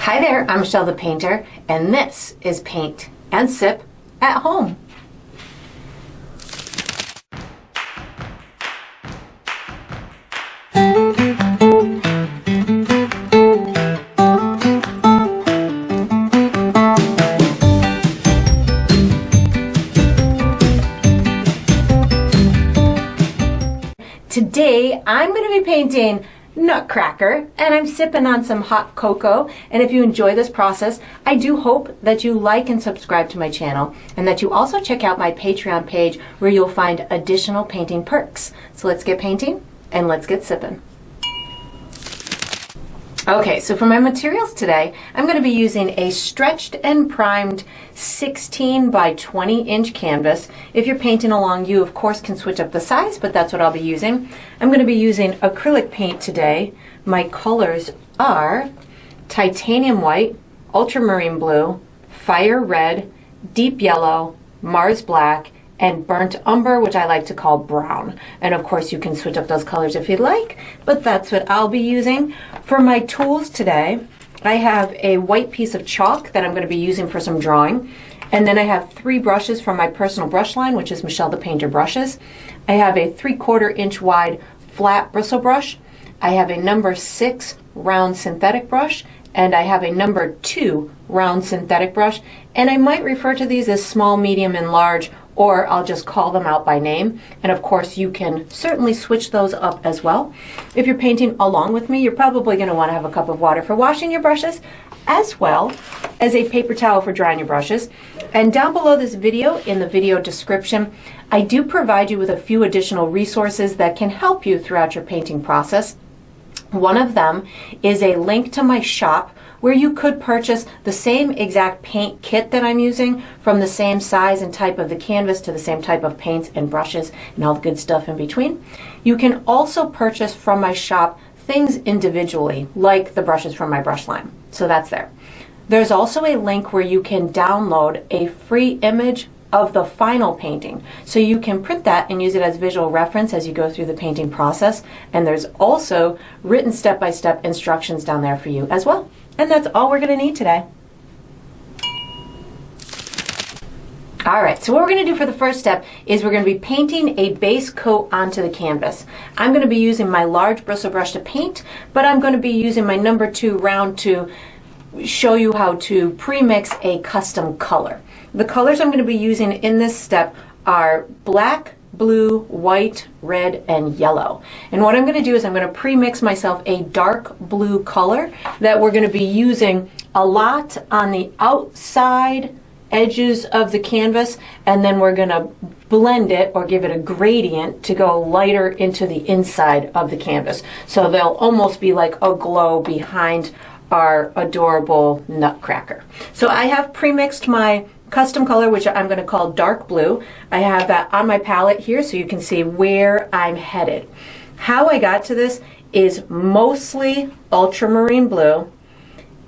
Hi there, I'm Michelle the Painter, and this is Paint and Sip at Home. Today I'm going to be painting Nutcracker, and I'm sipping on some hot cocoa. And if you enjoy this process, I do hope that you like and subscribe to my channel, and that you also check out my Patreon page where you'll find additional painting perks. So let's get painting and let's get sipping. Okay, so for my materials today, I'm going to be using a stretched and primed 16 by 20 inch canvas. If you're painting along, you of course can switch up the size, but that's what I'll be using. I'm going to be using acrylic paint today. My colors are titanium white, ultramarine blue, fire red, deep yellow, Mars black, and burnt umber, which I like to call brown. And of course you can switch up those colors if you'd like, but that's what I'll be using. For my tools today, I have a white piece of chalk that I'm going to be using for some drawing. And then I have 3 brushes from my personal brush line, which is Michelle the Painter brushes. I have a 3/4 inch wide flat bristle brush. I have a number 6 round synthetic brush, and I have a number 2 round synthetic brush. And I might refer to these as small, medium, and large, or I'll just call them out by name. And of course you can certainly switch those up as well. If you're painting along with me, you're probably going to want to have a cup of water for washing your brushes, as well as a paper towel for drying your brushes. And down below this video, in the video description, I do provide you with a few additional resources that can help you throughout your painting process. One of them is a link to my shop where you could purchase the same exact paint kit that I'm using, from the same size and type of the canvas to the same type of paints and brushes and all the good stuff in between. You can also purchase from my shop things individually, like the brushes from my brush line. So that's there. There's also a link where you can download a free image of the final painting, so you can print that and use it as visual reference as you go through the painting process. And there's also written step-by-step instructions down there for you as well. And that's all we're going to need today. Alright, so what we're going to do for the first step is we're going to be painting a base coat onto the canvas. I'm going to be using my large bristle brush to paint, but I'm going to be using my number 2 round to show you how to pre-mix a custom color. The colors I'm going to be using in this step are black, blue, white, red, and yellow. And what I'm going to do is I'm going to pre-mix myself a dark blue color that we're going to be using a lot on the outside edges of the canvas, and then we're going to blend it or give it a gradient to go lighter into the inside of the canvas. So they'll almost be like a glow behind our adorable Nutcracker. So I have pre-mixed my custom color, which I'm going to call dark blue. I have that on my palette here so you can see where I'm headed. How I got to this is mostly ultramarine blue,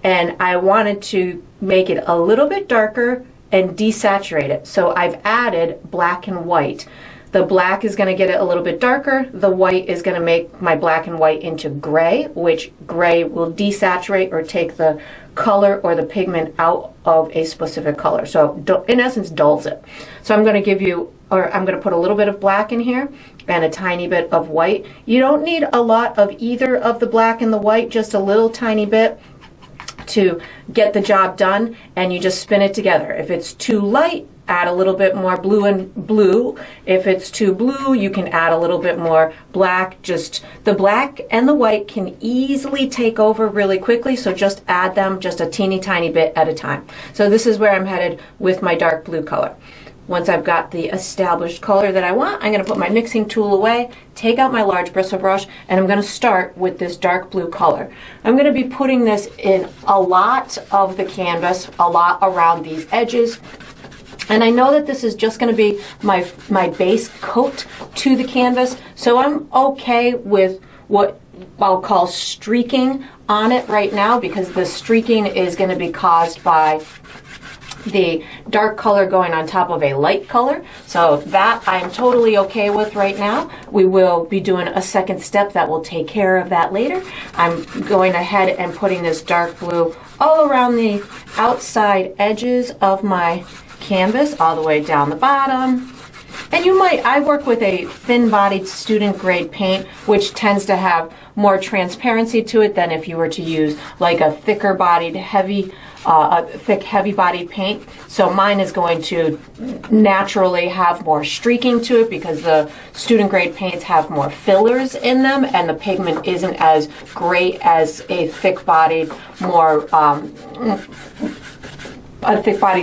and I wanted to make it a little bit darker and desaturate it. So I've added black and white. The black is going to get it a little bit darker. The white is going to make my black and white into gray, which gray will desaturate or take the color or the pigment out of a specific color. So in essence, dulls it. So I'm going to give you, or I'm going to put a little bit of black in here and a tiny bit of white. You don't need a lot of either of the black and the white, just a little tiny bit to get the job done, and you just spin it together. If it's too light, add a little bit more blue and blue. If it's too blue, you can add a little bit more black. Just the black and the white can easily take over really quickly, so just add them just a teeny tiny bit at a time. So this is where I'm headed with my dark blue color. Once I've got the established color that I want, I'm going to put my mixing tool away, take out my large bristle brush, and I'm going to start with this dark blue color. I'm going to be putting this in a lot of the canvas, a lot around these edges. And I know that this is just going to be my base coat to the canvas, so I'm okay with what I'll call streaking on it right now, because the streaking is going to be caused by the dark color going on top of a light color. So that I'm totally okay with right now. We will be doing a second step that will take care of that later. I'm going ahead and putting this dark blue all around the outside edges of my canvas, all the way down the bottom. And I work with a thin-bodied student grade paint, which tends to have more transparency to it than if you were to use like a thicker bodied, thick, heavy-bodied paint. So mine is going to naturally have more streaking to it because the student grade paints have more fillers in them, and the pigment isn't as great as a thick-bodied,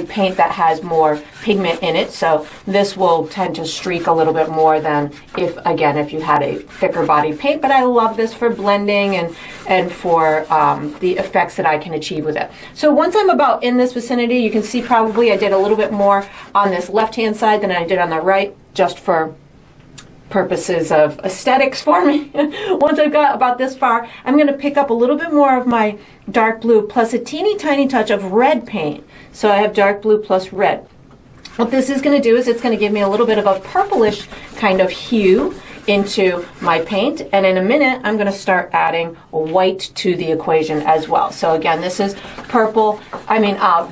paint that has more pigment in it. So this will tend to streak a little bit more than if you had a thicker bodied paint. But I love this for blending and for the effects that I can achieve with it. So once I'm about in this vicinity, you can see probably I did a little bit more on this left hand side than I did on the right, just for purposes of aesthetics for me. Once I've got about this far, I'm going to pick up a little bit more of my dark blue plus a teeny tiny touch of red paint. So I have dark blue plus red. What this is going to do is it's going to give me a little bit of a purplish kind of hue into my paint, and in a minute I'm going to start adding white to the equation as well. So again, this is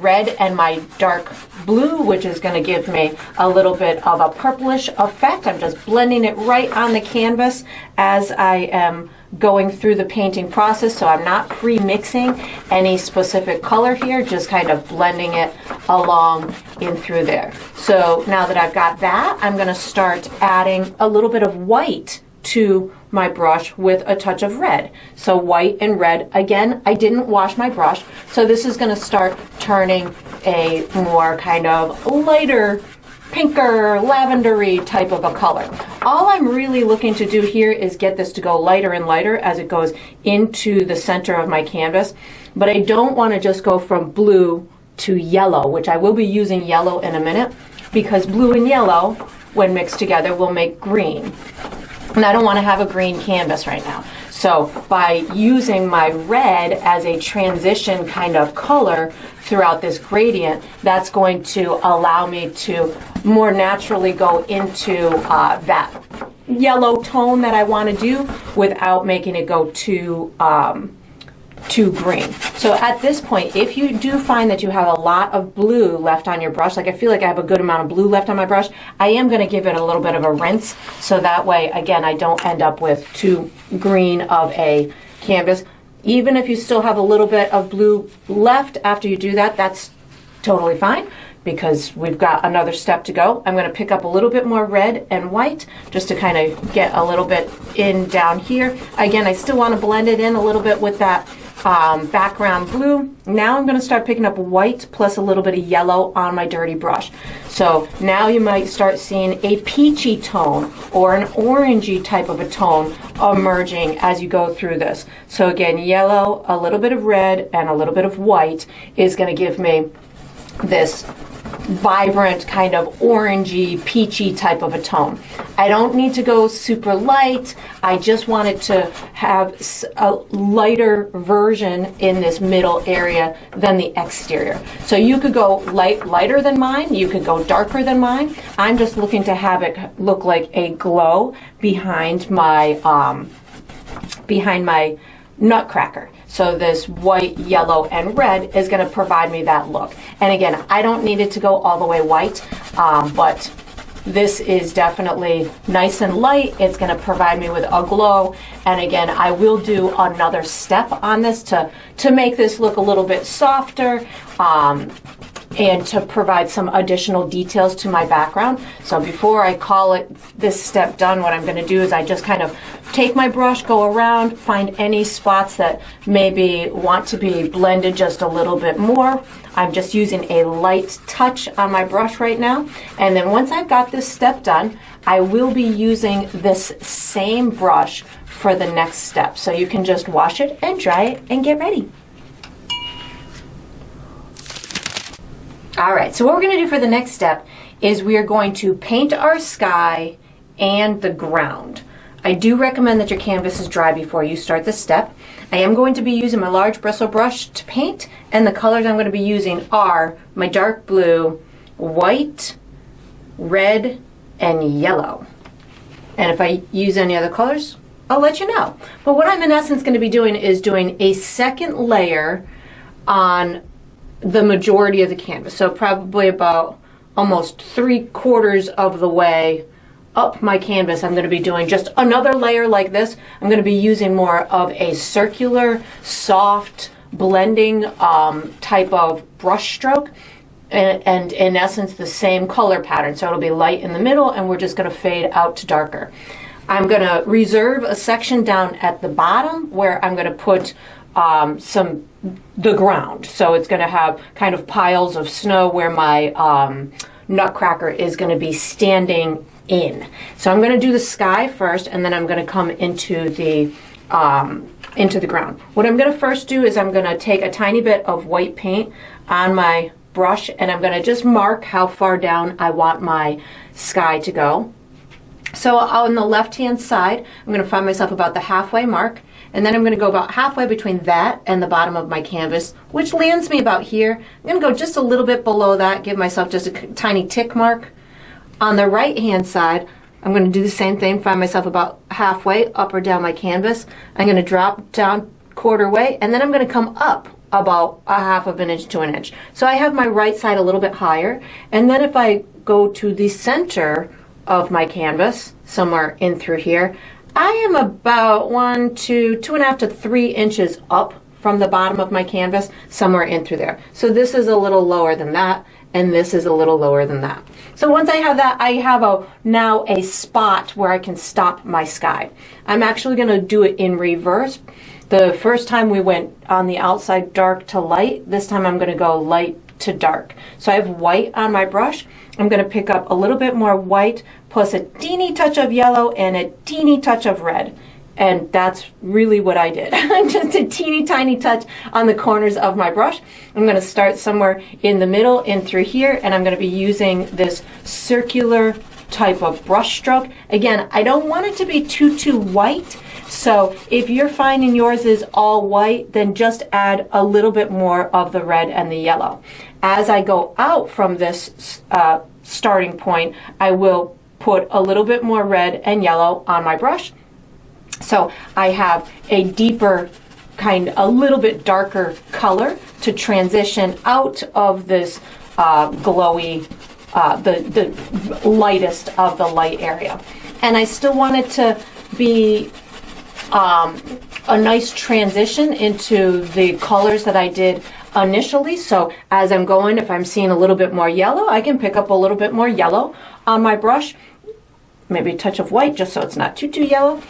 red and my dark blue, which is going to give me a little bit of a purplish effect. I'm just blending it right on the canvas as I am going through the painting process, so I'm not pre-mixing any specific color here, just kind of blending it along in through there. So now that I've got that, I'm going to start adding a little bit of white to my brush with a touch of red. So white and red. Again, I didn't wash my brush, so this is going to start turning a more kind of lighter, pinker, lavendery type of a color. All I'm really looking to do here is get this to go lighter and lighter as it goes into the center of my canvas. But I don't want to just go from blue to yellow, which I will be using yellow in a minute, because blue and yellow, when mixed together, will make green. And I don't want to have a green canvas right now. So by using my red as a transition kind of color throughout this gradient, that's going to allow me to more naturally go into that yellow tone that I want to do without making it go too green. So at this point, if you do find that you have a lot of blue left on your brush, like I feel like I have a good amount of blue left on my brush, I am going to give it a little bit of a rinse, so that way, again, I don't end up with too green of a canvas. Even if you still have a little bit of blue left after you do that, that's totally fine, because we've got another step to go. I'm going to pick up a little bit more red and white just to kind of get a little bit in down here. Again, I still want to blend it in a little bit with that background blue. Now I'm going to start picking up white plus a little bit of yellow on my dirty brush. So now you might start seeing a peachy tone or an orangey type of a tone emerging as you go through this. So again, yellow, a little bit of red, and a little bit of white is going to give me this vibrant kind of orangey, peachy type of a tone. I don't need to go super light. I just wanted to have a lighter version in this middle area than the exterior. So you could go lighter than mine. You could go darker than mine. I'm just looking to have it look like a glow behind my Nutcracker. So this white, yellow, and red is going to provide me that look. And again, I don't need it to go all the way white, but this is definitely nice and light. It's going to provide me with a glow. And again, I will do another step on this to make this look a little bit softer, and to provide some additional details to my background. So before I call it this step done, what I'm going to do is I just kind of take my brush, go around, find any spots that maybe want to be blended just a little bit more. I'm just using a light touch on my brush right now. And then once I've got this step done, I will be using this same brush for the next step. So you can just wash it and dry it and get ready. All right, so what we're going to do for the next step is we are going to paint our sky and the ground. I do recommend that your canvas is dry before you start this step. I am going to be using my large bristle brush to paint, and the colors I'm going to be using are my dark blue, white, red, and yellow. And if I use any other colors, I'll let you know. But what I'm in essence going to be doing is doing a second layer on the majority of the canvas. So probably about almost 3/4 of the way up my canvas, I'm going to be doing just another layer like this. I'm going to be using more of a circular, soft, blending type of brush stroke. And in essence the same color pattern. So it'll be light in the middle and we're just going to fade out to darker. I'm going to reserve a section down at the bottom where I'm going to put the ground. So it's going to have kind of piles of snow where my Nutcracker is going to be standing in. So I'm going to do the sky first and then I'm going to come into the ground. What I'm going to first do is I'm going to take a tiny bit of white paint on my brush and I'm going to just mark how far down I want my sky to go. So on the left hand side I'm going to find myself about the halfway mark, and then I'm going to go about halfway between that and the bottom of my canvas, which lands me about here. I'm going to go just a little bit below that, give myself just a tiny tick mark. On the right hand side I'm going to do the same thing, find myself about halfway up or down my canvas. I'm going to drop down 1/4 way and then I'm going to come up about 1/2 of an inch to an inch. So I have my right side a little bit higher, and then if I go to the center of my canvas, somewhere in through here, I am about 2.5 to 3 inches up from the bottom of my canvas, somewhere in through there. So this is a little lower than that, and this is a little lower than that. So once I have that, I have now a spot where I can stop my sky. I'm actually going to do it in reverse. The first time we went on the outside dark to light, this time I'm going to go light to dark. So I have white on my brush. I'm going to pick up a little bit more white plus a teeny touch of yellow and a teeny touch of red. And that's really what I did. Just a teeny tiny touch on the corners of my brush. I'm going to start somewhere in the middle in through here, and I'm going to be using this circular type of brush stroke. Again, I don't want it to be too white. So if you're finding yours is all white, then just add a little bit more of the red and the yellow. As I go out from this starting point, I will put a little bit more red and yellow on my brush. So I have a deeper a little bit darker color to transition out of this glowy, the lightest of the light area. And I still want it to be a nice transition into the colors that I did initially. So as I'm going, if I'm seeing a little bit more yellow, I can pick up a little bit more yellow on my brush, maybe a touch of white just so it's not too yellow.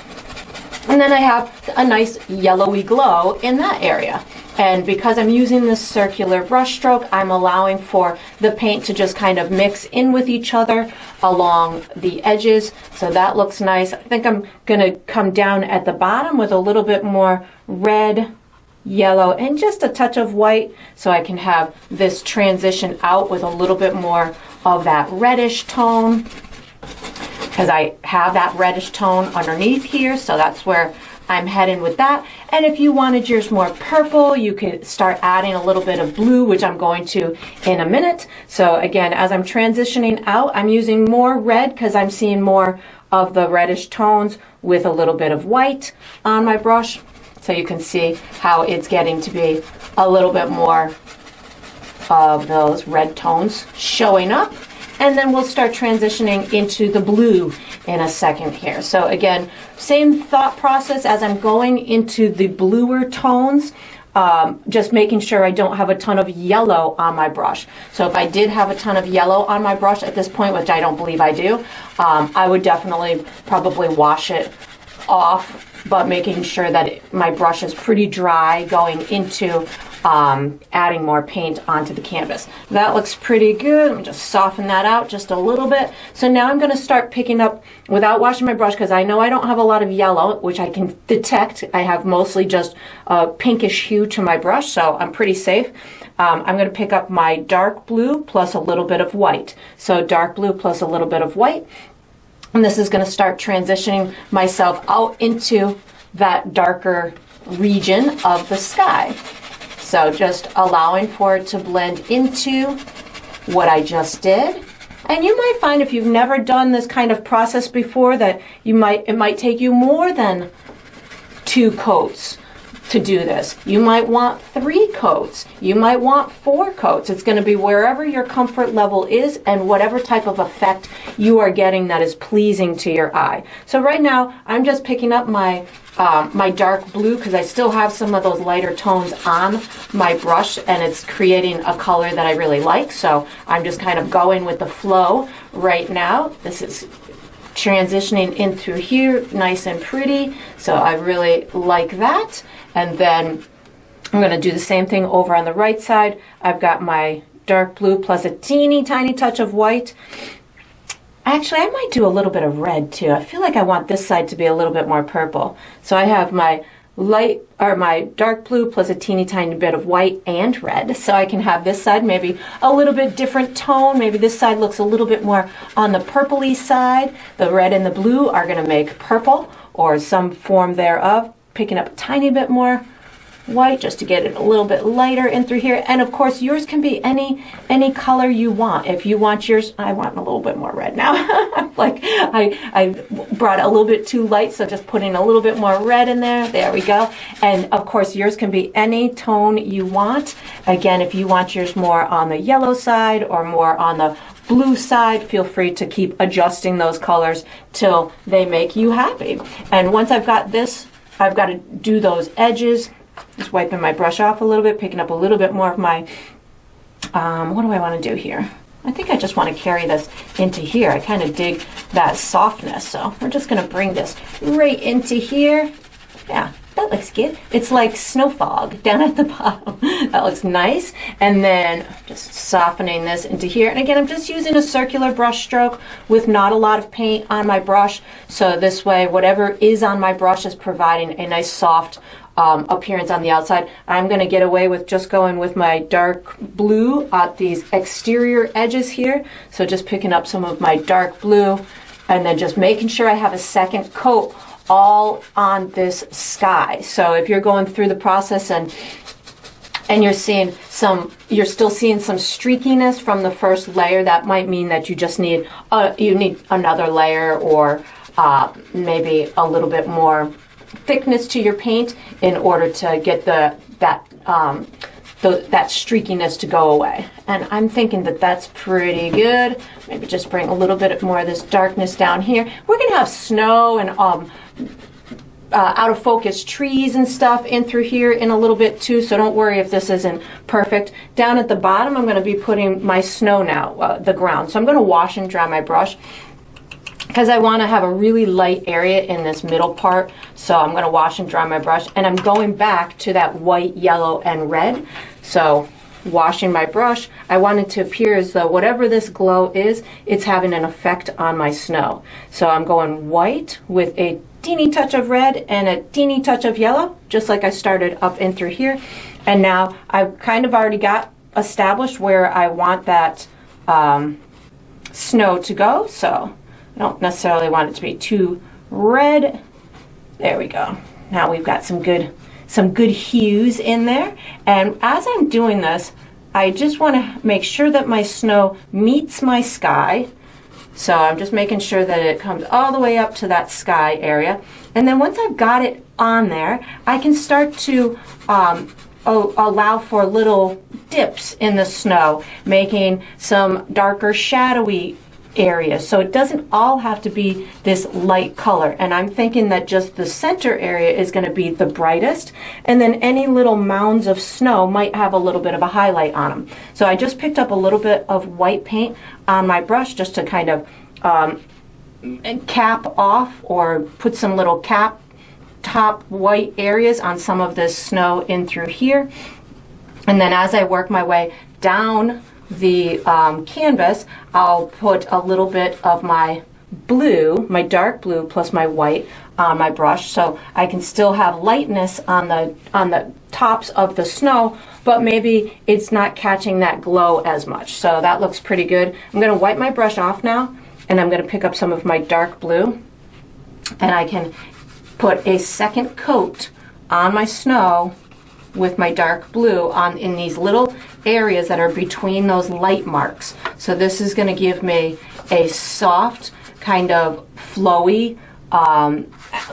And then I have a nice yellowy glow in that area. And because I'm using this circular brush stroke, I'm allowing for the paint to just kind of mix in with each other along the edges. So that looks nice. I think I'm going to come down at the bottom with a little bit more red, yellow, and just a touch of white, so I can have this transition out with a little bit more of that reddish tone, because I have that reddish tone underneath here, so that's where I'm heading with that. And if you wanted yours more purple, you could start adding a little bit of blue, which I'm going to in a minute. So again, as I'm transitioning out, I'm using more red because I'm seeing more of the reddish tones with a little bit of white on my brush. So you can see how it's getting to be a little bit more of those red tones showing up. And then we'll start transitioning into the blue in a second here. So again, same thought process as I'm going into the bluer tones, just making sure I don't have a ton of yellow on my brush. So if I did have a ton of yellow on my brush at this point, which I don't believe I do, I would definitely probably wash it off, but making sure that my brush is pretty dry going into adding more paint onto the canvas. That looks pretty good. Let me just soften that out just a little bit. So now I'm going to start picking up without washing my brush, because I know I don't have a lot of yellow, which I can detect. I have mostly just a pinkish hue to my brush, so I'm pretty safe. I'm going to pick up my dark blue plus a little bit of white. So dark blue plus a little bit of white. And this is going to start transitioning myself out into that darker region of the sky. So just allowing for it to blend into what I just did. And you might find if you've never done this kind of process before that it might take you more than 2 coats to do this. You might want 3 coats. You might want 4 coats. It's going to be wherever your comfort level is and whatever type of effect you are getting that is pleasing to your eye. So right now I'm just picking up my my dark blue because I still have some of those lighter tones on my brush, and it's creating a color that I really like. So I'm just kind of going with the flow right now. This is transitioning in through here nice and pretty, so I really like that. And then I'm going to do the same thing over on the right side. I've got my dark blue plus a teeny tiny touch of white. Actually, I might do a little bit of red too. I feel like I want this side to be a little bit more purple. So I have my my dark blue plus a teeny tiny bit of white and red. So I can have this side maybe a little bit different tone. Maybe this side looks a little bit more on the purpley side. The red and the blue are going to make purple or some form thereof. Picking up a tiny bit more white just to get it a little bit lighter in through here. And of course yours can be any color you want. If you want yours, I want a little bit more red now. Like I brought it a little bit too light, so just putting a little bit more red in there. There we go. And of course yours can be any tone you want. Again, if you want yours more on the yellow side or more on the blue side, feel free to keep adjusting those colors till they make you happy. And once I've got this, I've got to do those edges. Just wiping my brush off a little bit, picking up a little bit more of my, what do I want to do here? I think I just want to carry this into here. I kind of dig that softness, so we're just going to bring this right into here. Yeah, that looks good. It's like snow fog down at the bottom. That looks nice. And then just softening this into here. And again, I'm just using a circular brush stroke with not a lot of paint on my brush. So this way, whatever is on my brush is providing a nice soft appearance on the outside. I'm going to get away with just going with my dark blue at these exterior edges here. So just picking up some of my dark blue and then just making sure I have a second coat all on this sky. So if you're going through the process and you're still seeing some streakiness from the first layer, that might mean that you just need another layer or maybe a little bit more thickness to your paint in order to get that streakiness to go away. And I'm thinking that that's pretty good. Maybe just bring a little bit more of this darkness down here. We're gonna have snow and out of focus trees and stuff in through here in a little bit too, so don't worry if this isn't perfect. Down at the bottom I'm going to be putting my snow now, the ground. So I'm going to wash and dry my brush because I want to have a really light area in this middle part. So I'm going to wash and dry my brush, and I'm going back to that white, yellow, and red. So washing my brush, I want it to appear as though whatever this glow is, it's having an effect on my snow. So I'm going white with a teeny touch of red and a teeny touch of yellow, just like I started up in through here. And now I've kind of already got established where I want that snow to go. So I don't necessarily want it to be too red. There we go. Now we've got some good hues in there. And as I'm doing this, I just want to make sure that my snow meets my sky. So I'm just making sure that it comes all the way up to that sky area. And then once I've got it on there, I can start to allow for little dips in the snow, making some darker shadowy areas. So it doesn't all have to be this light color. And I'm thinking that just the center area is going to be the brightest. And then any little mounds of snow might have a little bit of a highlight on them. So I just picked up a little bit of white paint on my brush just to kind of cap off or put some little cap top white areas on some of this snow in through here. And then as I work my way down the canvas, I'll put a little bit of my blue, my dark blue plus my white on my brush, so I can still have lightness on the tops of the snow, but maybe it's not catching that glow as much. So that looks pretty good. I'm going to wipe my brush off now, and I'm going to pick up some of my dark blue, and I can put a second coat on my snow with my dark blue in these little areas that are between those light marks. So this is going to give me a soft, kind of flowy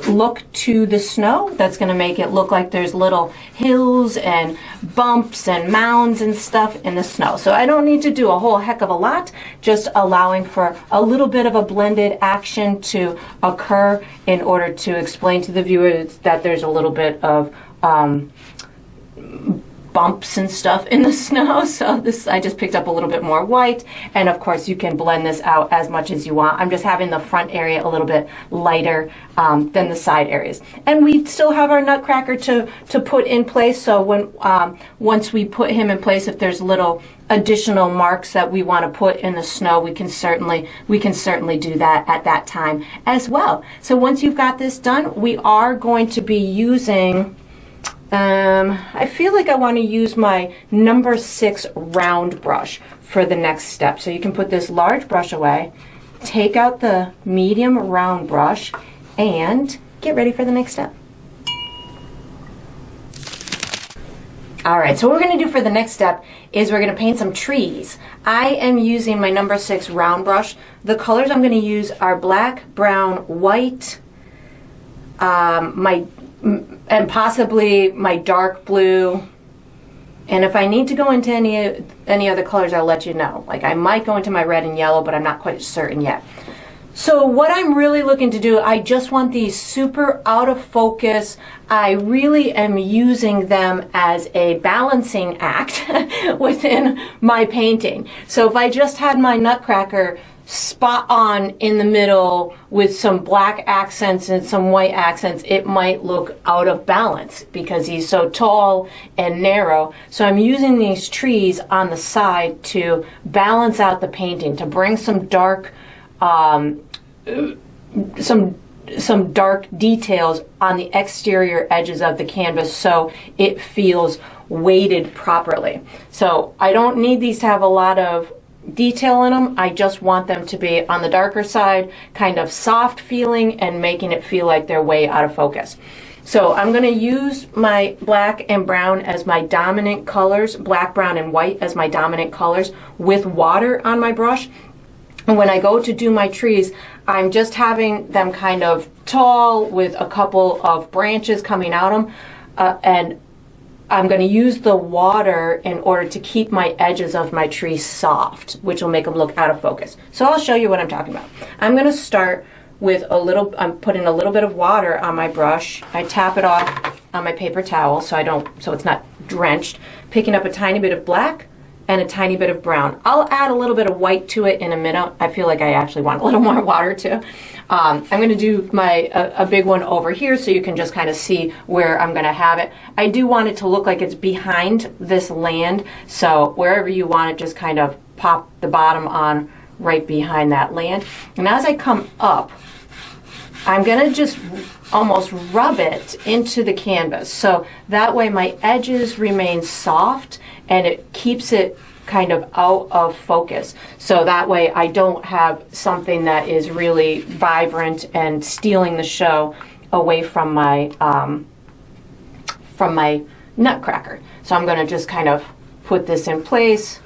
look to the snow that's going to make it look like there's little hills and bumps and mounds and stuff in the snow. So I don't need to do a whole heck of a lot, just allowing for a little bit of a blended action to occur in order to explain to the viewers that there's a little bit of bumps and stuff in the snow. So this, I just picked up a little bit more white, and of course you can blend this out as much as you want. I'm just having the front area a little bit lighter than the side areas. And we still have our Nutcracker to put in place, so when once we put him in place, if there's little additional marks that we want to put in the snow, we can certainly do that at that time as well. So once you've got this done, we are going to be using I feel like I want to use my number 6 round brush for the next step. So you can put this large brush away, take out the medium round brush, and get ready for the next step. Alright, so what we're going to do for the next step is we're going to paint some trees. I am using my number 6 round brush. The colors I'm going to use are black, brown, white, and possibly my dark blue, and if I need to go into any other colors, I'll let you know. Like I might go into my red and yellow, but I'm not quite certain yet. So what I'm really looking to do, I just want these super out of focus. I really am using them as a balancing act within my painting. So if I just had my Nutcracker spot on in the middle with some black accents and some white accents, it might look out of balance because he's so tall and narrow. So I'm using these trees on the side to balance out the painting, to bring some dark some dark details on the exterior edges of the canvas so it feels weighted properly. So I don't need these to have a lot of detail in them. I just want them to be on the darker side, kind of soft feeling and making it feel like they're way out of focus. So I'm going to use my black and brown as my dominant colors, black, brown, and white as my dominant colors with water on my brush. And when I go to do my trees, I'm just having them kind of tall with a couple of branches coming out of them, and I'm going to use the water in order to keep my edges of my tree soft, which will make them look out of focus. So I'll show you what I'm talking about. I'm going to start with I'm putting a little bit of water on my brush. I tap it off on my paper towel so it's not drenched. Picking up a tiny bit of black and a tiny bit of brown. I'll add a little bit of white to it in a minute. I feel like I actually want a little more water too. I'm going to do a big one over here so you can just kind of see where I'm going to have it. I do want it to look like it's behind this land, so wherever you want it, just kind of pop the bottom on right behind that land. And as I come up, I'm going to just almost rub it into the canvas, so that way my edges remain soft and it keeps it kind of out of focus. So that way I don't have something that is really vibrant and stealing the show away from my Nutcracker. So I'm going to just kind of put this in place,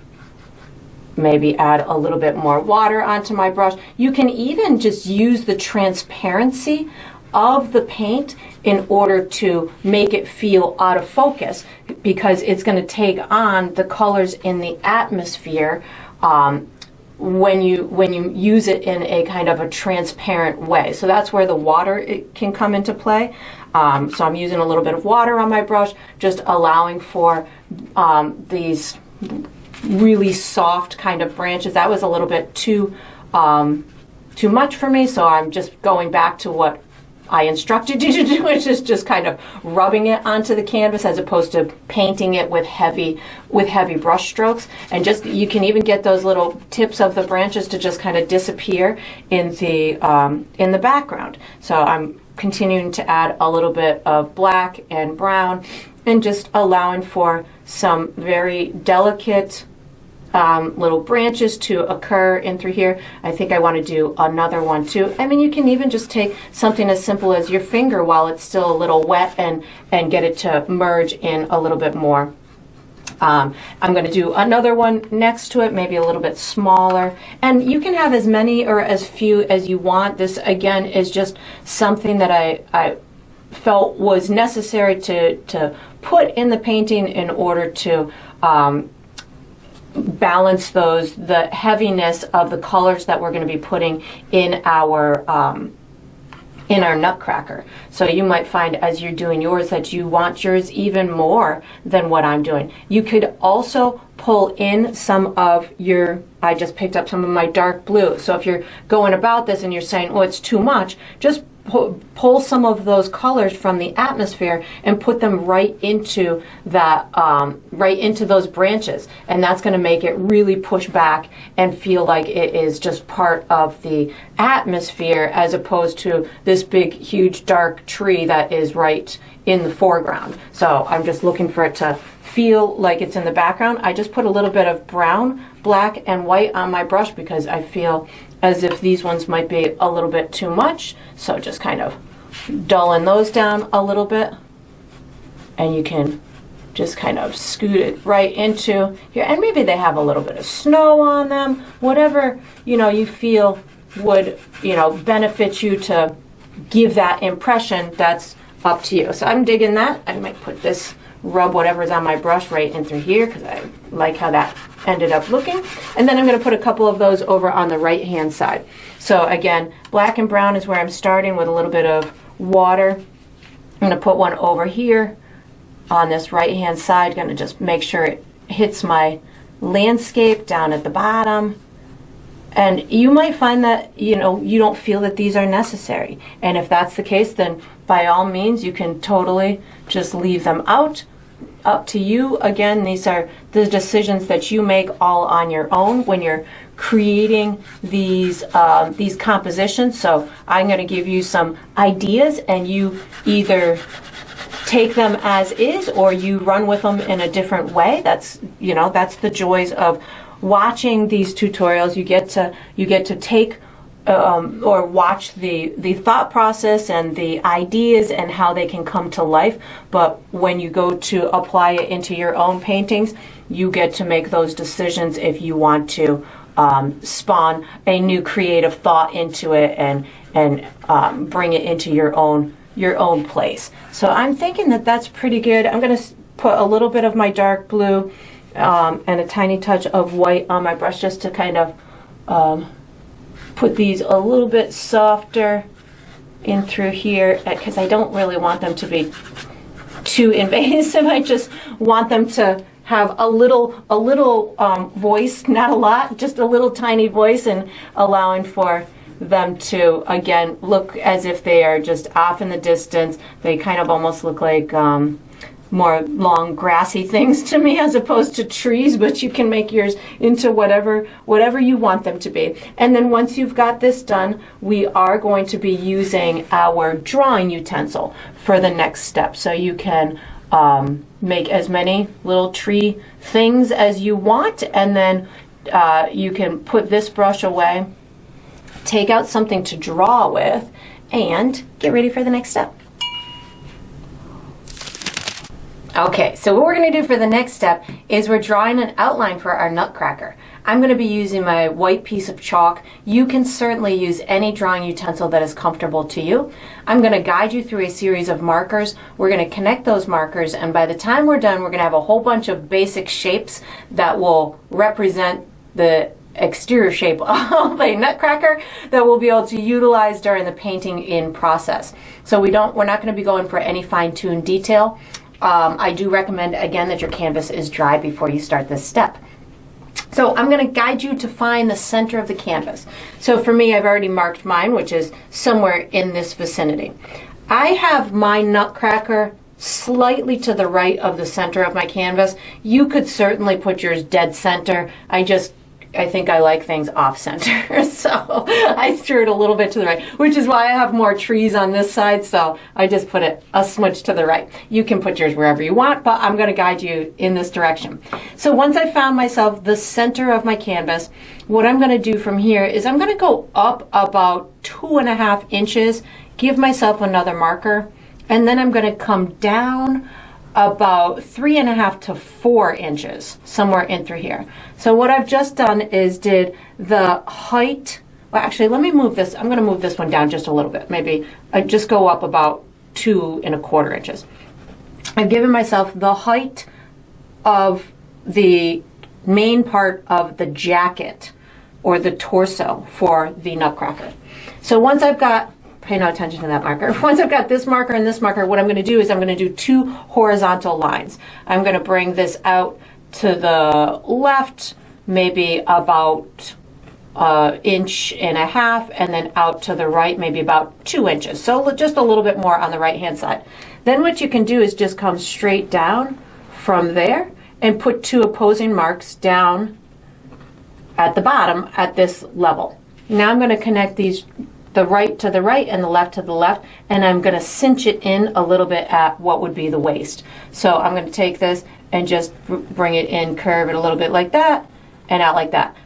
maybe add a little bit more water onto my brush. You can even just use the transparency of the paint in order to make it feel out of focus, because it's going to take on the colors in the atmosphere when you use it in a kind of a transparent way. So that's where the water can come into play. So I'm using a little bit of water on my brush, just allowing for these really soft kind of branches. That was a little bit too much for me, so I'm just going back to what I instructed you to do, which is just kind of rubbing it onto the canvas as opposed to painting it with heavy brush strokes. And just, you can even get those little tips of the branches to just kind of disappear in the background. So I'm continuing to add a little bit of black and brown and just allowing for some very delicate little branches to occur in through here. I think I want to do another one too. I mean, you can even just take something as simple as your finger while it's still a little wet and get it to merge in a little bit more. I'm going to do another one next to it, maybe a little bit smaller. And you can have as many or as few as you want. This, again, is just something that I felt was necessary to put in the painting in order to balance the heaviness of the colors that we're going to be putting in our Nutcracker. So you might find as you're doing yours that you want yours even more than what I'm doing. You could also pull in some of your, I just picked up some of my dark blue. So if you're going about this and you're saying, oh, it's too much, just pull some of those colors from the atmosphere and put them right into that, right into those branches, and that's going to make it really push back and feel like it is just part of the atmosphere as opposed to this big, huge, dark tree that is right in the foreground. So I'm just looking for it to feel like it's in the background. I just put a little bit of brown, black, and white on my brush because I feel as if these ones might be a little bit too much. So just kind of dulling those down a little bit. And you can just kind of scoot it right into here. And maybe they have a little bit of snow on them. Whatever, you feel would, benefit you to give that impression, that's up to you. So I'm digging that. I might put this, rub whatever's on my brush right in through here because I like how that ended up looking. And then I'm going to put a couple of those over on the right hand side. So again, black and brown is where I'm starting with a little bit of water. I'm going to put one over here on this right hand side. Going to just make sure it hits my landscape down at the bottom. And you might find that you don't feel that these are necessary, and if that's the case, then by all means you can totally just leave them out. Up to you. Again, these are the decisions that you make all on your own when you're creating these compositions. So I'm going to give you some ideas, and you either take them as is or you run with them in a different way. That's that's the joys of watching these tutorials. You get to take or watch the thought process and the ideas and how they can come to life, but when you go to apply it into your own paintings, you get to make those decisions if you want to spawn a new creative thought into it and bring it into your own place. So I'm thinking that that's pretty good. I'm going to put a little bit of my dark blue and a tiny touch of white on my brush just to kind of put these a little bit softer in through here because I don't really want them to be too invasive. I just want them to have a little voice, not a lot, just a little tiny voice, and allowing for them to again look as if they are just off in the distance. They kind of almost look like more long grassy things to me as opposed to trees, but you can make yours into whatever you want them to be. And then once you've got this done, we are going to be using our drawing utensil for the next step. So you can make as many little tree things as you want, and then you can put this brush away, take out something to draw with, and get ready for the next step. Okay, so what we're going to do for the next step is we're drawing an outline for our Nutcracker. I'm going to be using my white piece of chalk. You can certainly use any drawing utensil that is comfortable to you. I'm going to guide you through a series of markers. We're going to connect those markers, and by the time we're done, we're going to have a whole bunch of basic shapes that will represent the exterior shape of a Nutcracker that we'll be able to utilize during the painting in process. So we're not going to be going for any fine-tuned detail. I do recommend, again, that your canvas is dry before you start this step. So I'm going to guide you to find the center of the canvas. So for me, I've already marked mine, which is somewhere in this vicinity. I have my Nutcracker slightly to the right of the center of my canvas. You could certainly put yours dead center. I just I think I like things off center. So I threw it a little bit to the right, which is why I have more trees on this side. So I just put it a smidge to the right. You can put yours wherever you want, but I'm going to guide you in this direction. So once I found myself the center of my canvas, what I'm going to do from here is I'm going to go up about 2.5 inches, give myself another marker, and then I'm going to come down about 3.5 to 4 inches, somewhere in through here. So what I've just done is did the height, well actually let me move this, I'm going to move this one down just a little bit, maybe I just go up about 2.25 inches. I've given myself the height of the main part of the jacket or the torso for the Nutcracker. So once I've got, pay no attention to that marker. Once I've got this marker and this marker, what I'm going to do is I'm going to do 2 horizontal lines. I'm going to bring this out to the left, maybe about 1.5 inches, and then out to the right, maybe about 2 inches. So just a little bit more on the right-hand side. Then what you can do is just come straight down from there and put 2 opposing marks down at the bottom at this level. Now I'm going to connect these, the right to the right and the left to the left, and I'm going to cinch it in a little bit at what would be the waist. So I'm going to take this and just bring it in, curve it a little bit like that, and out like that.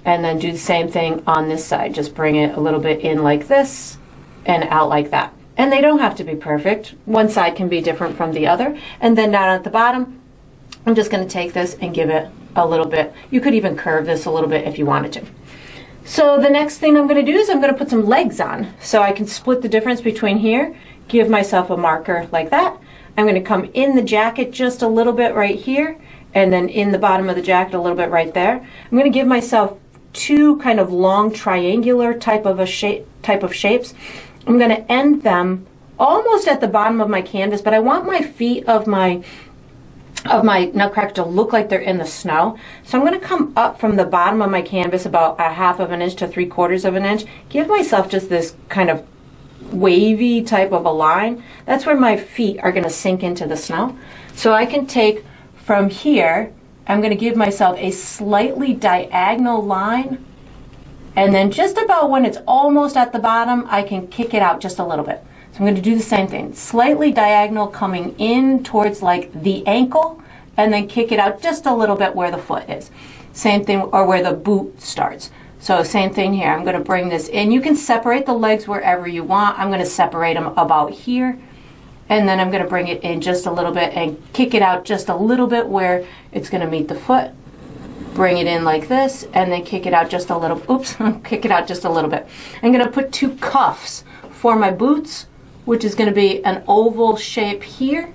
And then do the same thing on this side. Just bring it a little bit in like this and out like that. And they don't have to be perfect. One side can be different from the other. And then down at the bottom, I'm just going to take this and give it a little bit. You could even curve this a little bit if you wanted to. So the next thing I'm going to do is I'm going to put some legs on. So I can split the difference between here, give myself a marker like that. I'm going to come in the jacket just a little bit right here, and then in the bottom of the jacket a little bit right there. I'm going to give myself 2 kind of long triangular type of shapes. I'm going to end them almost at the bottom of my canvas, but I want my feet of my Nutcracker to look like they're in the snow. So I'm going to come up from the bottom of my canvas about 1/2 inch to 3/4 inch. Give myself just this kind of wavy type of a line. That's where my feet are going to sink into the snow. So I can take from here, I'm going to give myself a slightly diagonal line, and then just about when it's almost at the bottom, I can kick it out just a little bit. So I'm going to do the same thing, slightly diagonal coming in towards like the ankle, and then kick it out just a little bit where the foot is. Same thing, or where the boot starts. So same thing here, I'm going to bring this in. You can separate the legs wherever you want. I'm going to separate them about here, and then I'm going to bring it in just a little bit and kick it out just a little bit where it's going to meet the foot. Bring it in like this, and then kick it out just a little, oops, kick it out just a little bit. I'm going to put 2 cuffs for my boots, which is going to be an oval shape here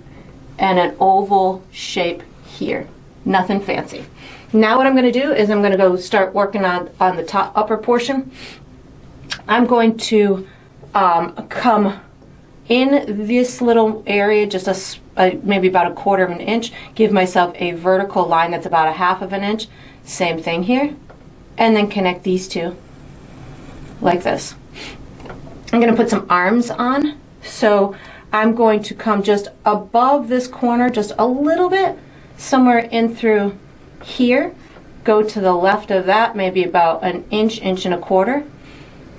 and an oval shape here. Nothing fancy. Now what I'm going to do is I'm going to go start working on the top upper portion. I'm going to come in this little area, just maybe about 1/4 inch, give myself a vertical line that's about 1/2 inch. Same thing here, and then connect these 2 like this. I'm going to put some arms on. So I'm going to come just above this corner just a little bit, somewhere in through here, go to the left of that, maybe about 1 inch, 1.25 inches.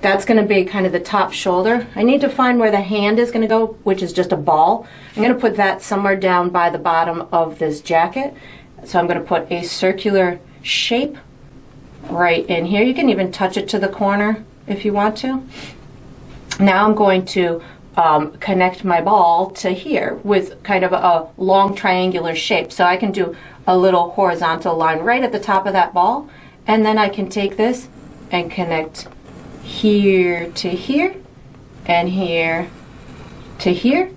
That's going to be kind of the top shoulder. I need to find where the hand is going to go, which is just a ball. I'm going to put that somewhere down by the bottom of this jacket. So I'm going to put a circular shape right in here. You can even touch it to the corner if you want to. Now I'm going to connect my ball to here with kind of a long triangular shape. So I can do a little horizontal line right at the top of that ball, and then I can take this and connect here to here and here to here.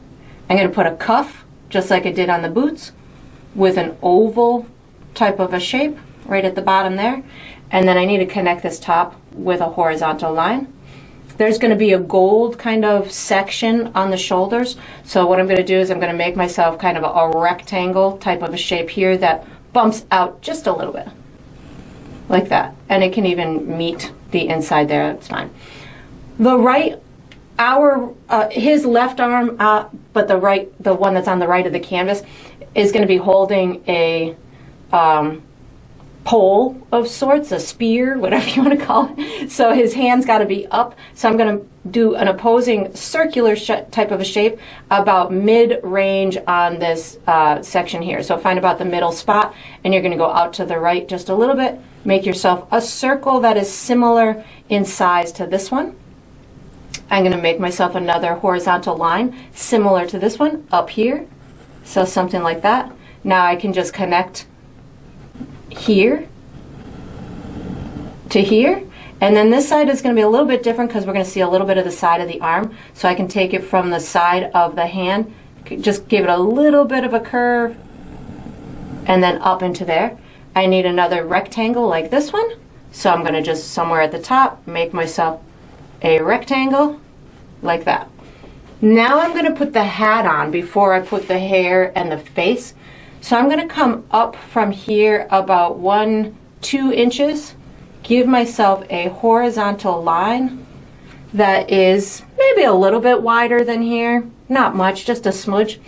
I'm going to put a cuff just like I did on the boots with an oval type of a shape right at the bottom there, and then I need to connect this top with a horizontal line. There's going to be a gold kind of section on the shoulders, so what I'm going to do is I'm going to make myself kind of a rectangle type of a shape here that bumps out just a little bit like that, and it can even meet the inside there. That's fine. The right, his left arm, but the one that's on the right of the canvas is going to be holding a palm pole of sorts, a spear, whatever you want to call it. So his hand's got to be up. So I'm going to do an opposing circular type of a shape about mid-range on this section here. So find about the middle spot, and you're going to go out to the right just a little bit. Make yourself a circle that is similar in size to this one. I'm going to make myself another horizontal line similar to this one up here. So something like that. Now I can just connect here to here, and then this side is going to be a little bit different because we're going to see a little bit of the side of the arm. So I can take it from the side of the hand, just give it a little bit of a curve, and then up into there. I need another rectangle like this one, so I'm going to just somewhere at the top make myself a rectangle like that. Now I'm going to put the hat on before I put the hair and the face. So I'm going to come up from here about 1-2 inches, give myself a horizontal line that is maybe a little bit wider than here, not much, just a smudge.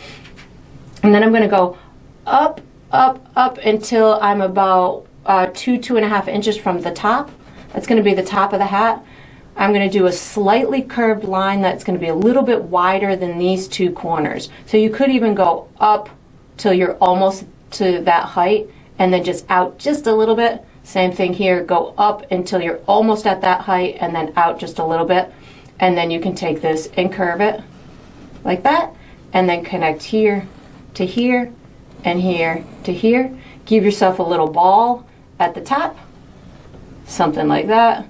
And then I'm going to go up, up, up until I'm about 2-2.5 inches from the top. That's going to be the top of the hat. I'm going to do a slightly curved line that's going to be a little bit wider than these two corners. So you could even go up till you're almost to that height, and then just out just a little bit. Same thing here, go up until you're almost at that height, and then out just a little bit. And then you can take this and curve it like that, and then connect here to here, and here to here. Give yourself a little ball at the top, something like that.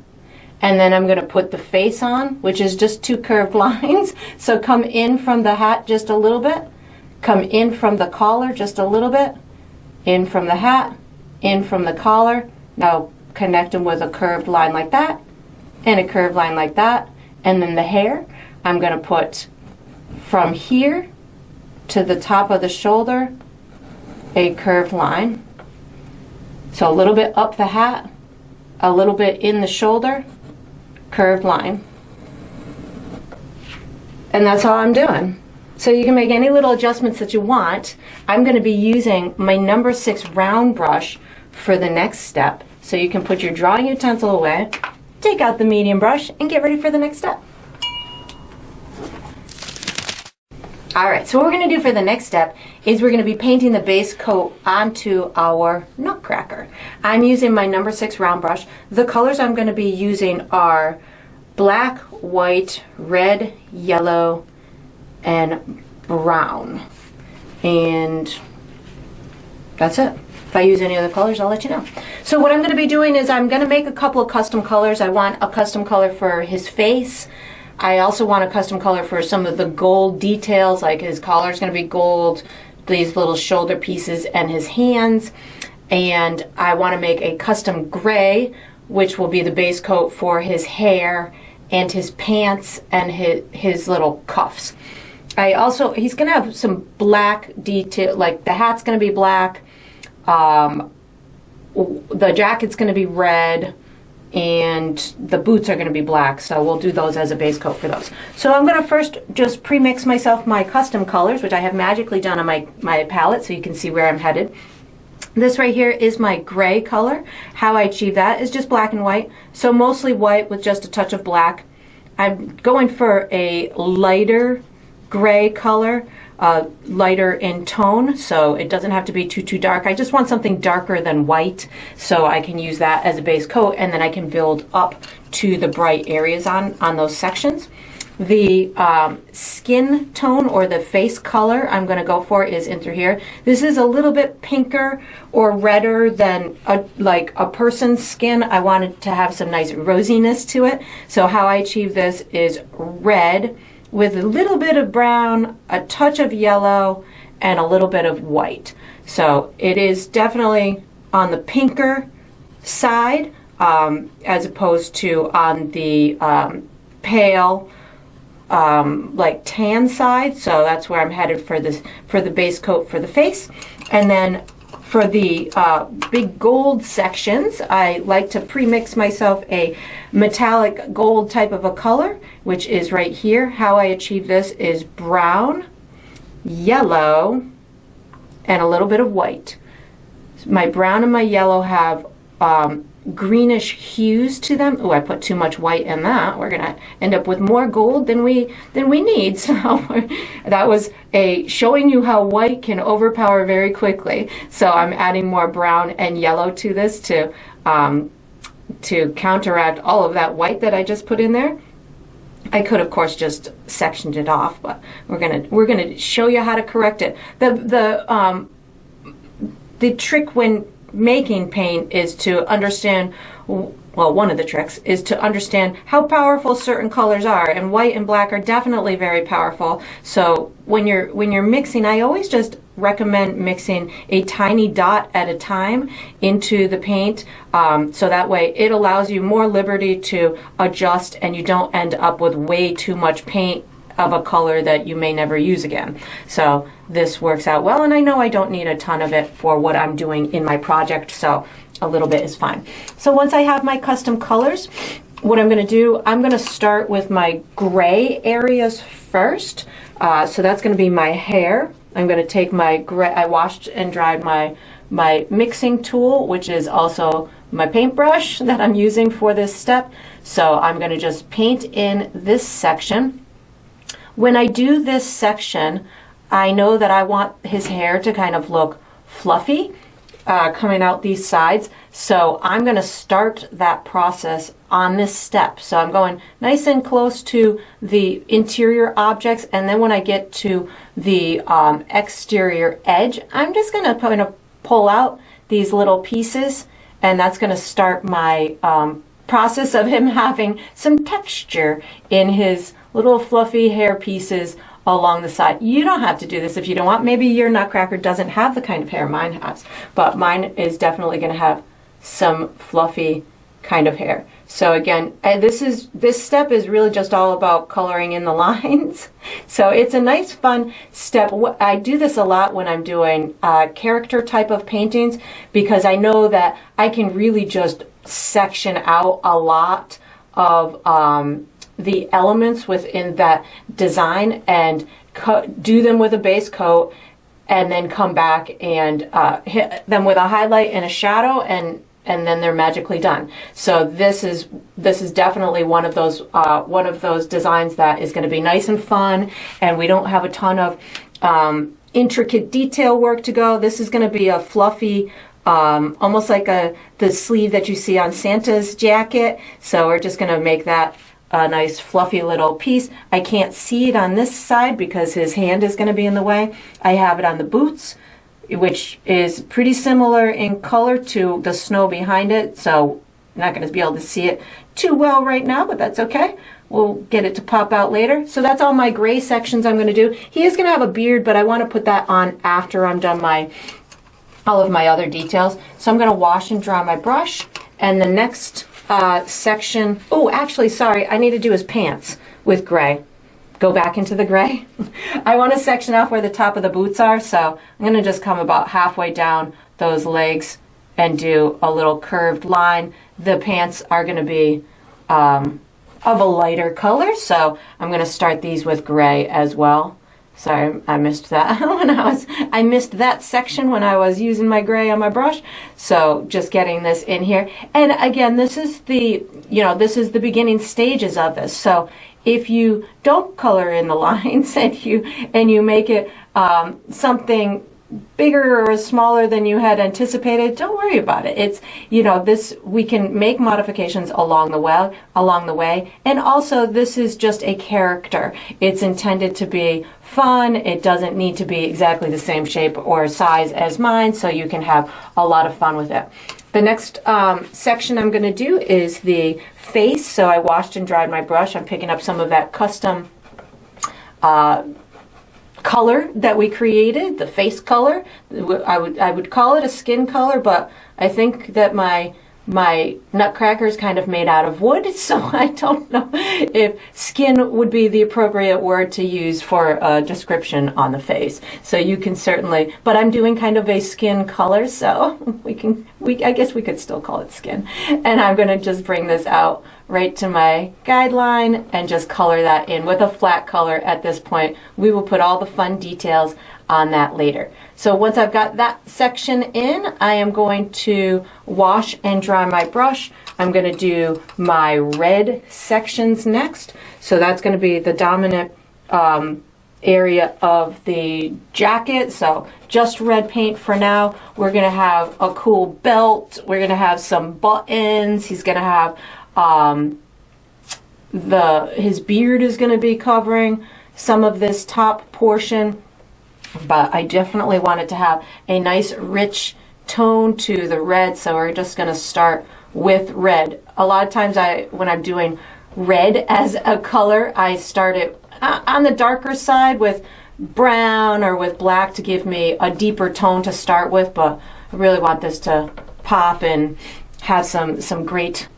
And then I'm going to put the face on, which is just 2 curved lines. So come in from the hat just a little bit, come in from the collar just a little bit, in from the hat, in from the collar. Now connect them with a curved line like that, and a curved line like that. And then the hair, I'm going to put from here to the top of the shoulder a curved line. So a little bit up the hat, a little bit in the shoulder, curved line. And that's all I'm doing. So you can make any little adjustments that you want. I'm going to be using my number 6 round brush for the next step. So you can put your drawing utensil away, take out the medium brush, and get ready for the next step. Alright, so what we're going to do for the next step is we're going to be painting the base coat onto our Nutcracker. I'm using my number 6 round brush. The colors I'm going to be using are black, white, red, yellow, and brown. And that's it. If I use any other colors, I'll let you know. So what I'm going to be doing is I'm going to make a couple of custom colors. I want a custom color for his face. I also want a custom color for some of the gold details, like his collar is going to be gold, these little shoulder pieces, and his hands. And I want to make a custom gray, which will be the base coat for his hair and his pants and his little cuffs. He's going to have some black detail, like the hat's going to be black, the jacket's going to be red, and the boots are going to be black, so we'll do those as a base coat for those. So I'm going to first just pre-mix myself my custom colors, which I have magically done on my palette so you can see where I'm headed. This right here is my gray color. How I achieve that is just black and white, so mostly white with just a touch of black. I'm going for a lighter gray color, lighter in tone, so it doesn't have to be too dark. I just want something darker than white, so I can use that as a base coat, and then I can build up to the bright areas on those sections. The skin tone or the face color I'm going to go for is in through here. This is a little bit pinker or redder than like a person's skin. I wanted to have some nice rosiness to it, so how I achieve this is red with a little bit of brown, a touch of yellow, and a little bit of white. So it is definitely on the pinker side as opposed to on the pale like tan side. So that's where I'm headed for the base coat for the face. And then for the big gold sections, I like to pre-mix myself a metallic gold type of a color, which is right here. How I achieve this is brown, yellow, and a little bit of white. My brown and my yellow have greenish hues to them. Oh, I put too much white in that. We're gonna end up with more gold than we need. So that was a showing you how white can overpower very quickly. So I'm adding more brown and yellow to this to counteract all of that white that I just put in there. I could, of course, just sectioned it off, but we're gonna show you how to correct it. The trick when making paint is to understand, well, one of the tricks is to understand how powerful certain colors are, and white and black are definitely very powerful. So when you're mixing, I always just recommend mixing a tiny dot at a time into the paint, so that way it allows you more liberty to adjust and you don't end up with way too much paint of a color that you may never use again. So this works out well, and I know I don't need a ton of it for what I'm doing in my project, so a little bit is fine. So once I have my custom colors, what I'm going to do, I'm going to start with my gray areas first. So that's going to be my hair. I'm going to take my gray, I washed and dried my mixing tool, which is also my paintbrush that I'm using for this step. So I'm going to just paint in this section. When I do this section, I know that I want his hair to kind of look fluffy coming out these sides. So I'm going to start that process on this step. So I'm going nice and close to the interior objects, and then when I get to the exterior edge, I'm just going to kind of pull out these little pieces, and that's going to start my process of him having some texture in his little fluffy hair pieces along the side. You don't have to do this if you don't want. Maybe your Nutcracker doesn't have the kind of hair mine has, but mine is definitely going to have some fluffy kind of hair. So again, this step is really just all about coloring in the lines. So it's a nice fun step. I do this a lot when I'm doing character type of paintings, because I know that I can really just section out a lot of the elements within that design and do them with a base coat, and then come back and hit them with a highlight and a shadow, and then they're magically done. So this is definitely one of those designs that is going to be nice and fun, and we don't have a ton of intricate detail work to go. This is going to be a fluffy, almost like the sleeve that you see on Santa's jacket. So we're just going to make that a nice fluffy little piece. I can't see it on this side because his hand is going to be in the way. I have it on the boots, which is pretty similar in color to the snow behind it, so I'm not going to be able to see it too well right now, but that's okay. We'll get it to pop out later. So that's all my gray sections I'm going to do. He is going to have a beard, but I want to put that on after I'm done all of my other details. So I'm going to wash and dry my brush, and the next section, oh, actually, sorry, I need to do his pants with gray. Go back into the gray. I want to section off where the top of the boots are, so I'm going to just come about halfway down those legs and do a little curved line. The pants are going to be of a lighter color, so I'm going to start these with gray as well. Sorry, I missed that I missed that section when I was using my gray on my brush. So just getting this in here. And again, this is the beginning stages of this. So if you don't color in the lines and you make it something bigger or smaller than you had anticipated, don't worry about it. It's, we can make modifications along the way. And also, this is just a character. It's intended to be fun. It doesn't need to be exactly the same shape or size as mine, so you can have a lot of fun with it. The next section I'm going to do is the face. So I washed and dried my brush. I'm picking up some of that custom color that we created, the face color. I would call it a skin color, but I think that my Nutcracker is kind of made out of wood, so I don't know if skin would be the appropriate word to use for a description on the face. So you can certainly, but I'm doing kind of a skin color, so I guess we could still call it skin. And I'm going to just bring this out right to my guideline and just color that in with a flat color at this point. We will put all the fun details on that later. So once I've got that section in, I am going to wash and dry my brush. I'm going to do my red sections next. So that's going to be the dominant area of the jacket. So just red paint for now. We're going to have a cool belt. We're going to have some buttons. He's going to have his beard is going to be covering some of this top portion. But I definitely wanted to have a nice rich tone to the red, so we're just going to start with red. A lot of times when I'm doing red as a color, I start it on the darker side with brown or with black to give me a deeper tone to start with, but I really want this to pop and have some great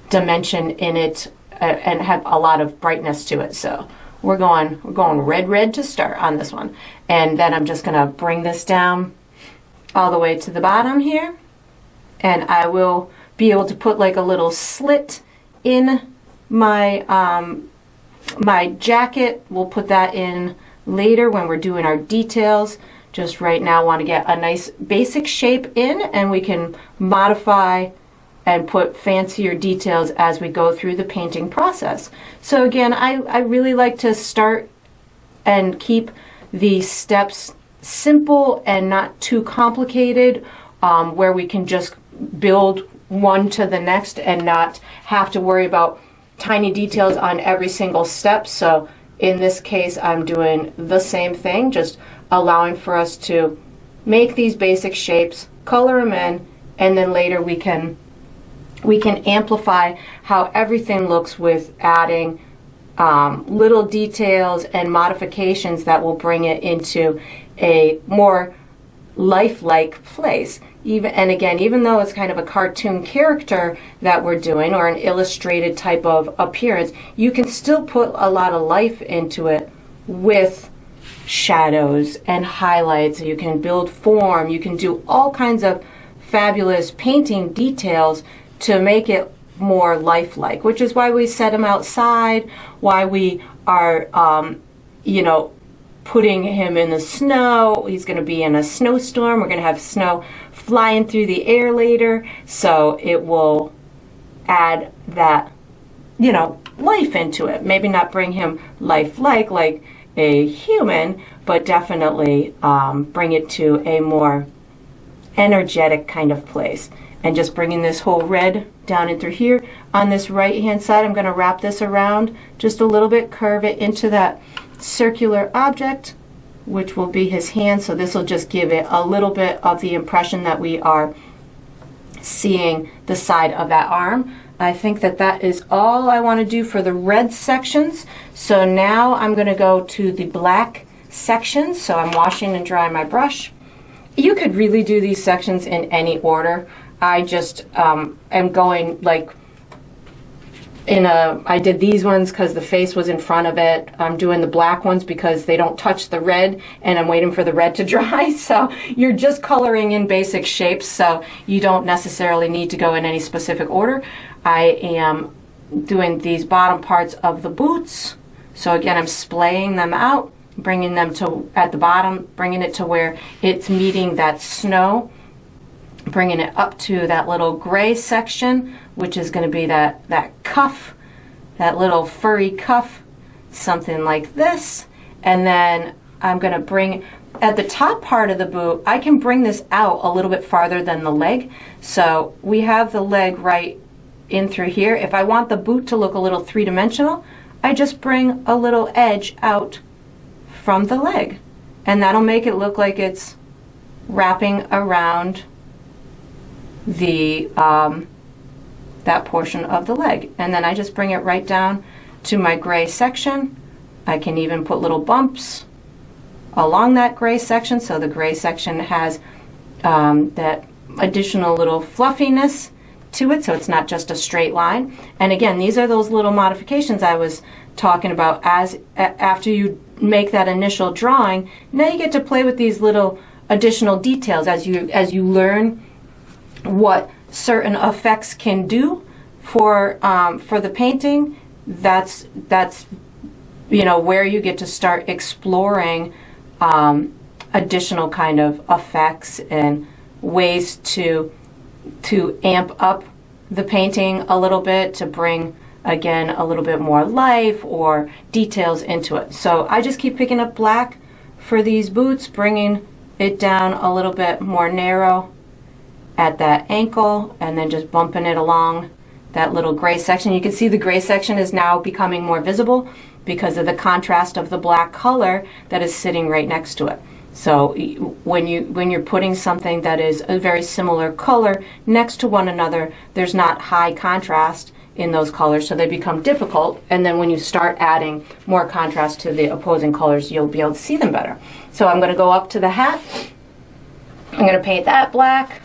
dimension in it and have a lot of brightness to it. So we're going red to start on this one. And then I'm just going to bring this down all the way to the bottom here. And I will be able to put like a little slit in my my jacket. We'll put that in later when we're doing our details. Just right now want to get a nice basic shape in, and we can modify and put fancier details as we go through the painting process. So again, I really like to start and keep the steps simple and not too complicated, where we can just build one to the next and not have to worry about tiny details on every single step. So in this case, I'm doing the same thing, just allowing for us to make these basic shapes, color them in, and then later we can amplify how everything looks with adding little details and modifications that will bring it into a more lifelike place. Even though it's kind of a cartoon character that we're doing or an illustrated type of appearance, you can still put a lot of life into it with shadows and highlights. You can build form. You can do all kinds of fabulous painting details to make it more lifelike, which is why we set him outside, why we are, putting him in the snow. He's going to be in a snowstorm. We're going to have snow flying through the air later, so it will add that, life into it. Maybe not bring him lifelike like a human, but definitely bring it to a more energetic kind of place. And just bringing this whole red down in through here. On this right hand side, I'm going to wrap this around just a little bit, curve it into that circular object, which will be his hand. So this will just give it a little bit of the impression that we are seeing the side of that arm. I think that is all I want to do for the red sections. So now I'm going to go to the black sections. So I'm washing and drying my brush. You could really do these sections in any order. I just am going like I did these ones because the face was in front of it. I'm doing the black ones because they don't touch the red, and I'm waiting for the red to dry. So you're just coloring in basic shapes, so you don't necessarily need to go in any specific order. I am doing these bottom parts of the boots. So again, I'm splaying them out, bringing them to at the bottom, bringing it to where it's meeting that snow, bringing it up to that little gray section, which is going to be that cuff, that little furry cuff, something like this. And then I'm going to bring, at the top part of the boot, I can bring this out a little bit farther than the leg. So we have the leg right in through here. If I want the boot to look a little three-dimensional, I just bring a little edge out from the leg. And that'll make it look like it's wrapping around the that portion of the leg. And then I just bring it right down to my gray section. I can even put little bumps along that gray section, so the gray section has that additional little fluffiness to it, so it's not just a straight line. And again, these are those little modifications I was talking about. As after you make that initial drawing, now you get to play with these little additional details as you learn what certain effects can do for the painting. That's where you get to start exploring additional kind of effects and ways to amp up the painting a little bit, to bring again a little bit more life or details into it. So I just keep picking up black for these boots, bringing it down a little bit more narrow at that ankle, and then just bumping it along that little gray section. You can see the gray section is now becoming more visible because of the contrast of the black color that is sitting right next to it. So when you're putting something that is a very similar color next to one another, there's not high contrast in those colors, so they become difficult, and then when you start adding more contrast to the opposing colors, you'll be able to see them better. So I'm going to go up to the hat. I'm going to paint that black,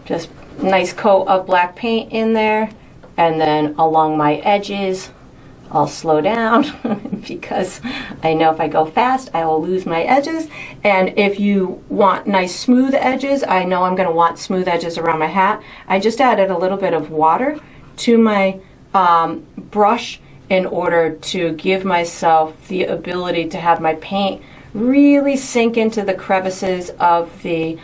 just nice coat of black paint in there, and then along my edges I'll slow down because I know if I go fast I will lose my edges. And if you want nice smooth edges, I know I'm going to want smooth edges around my hat. I just added a little bit of water to my brush in order to give myself the ability to have my paint really sink into the crevices of the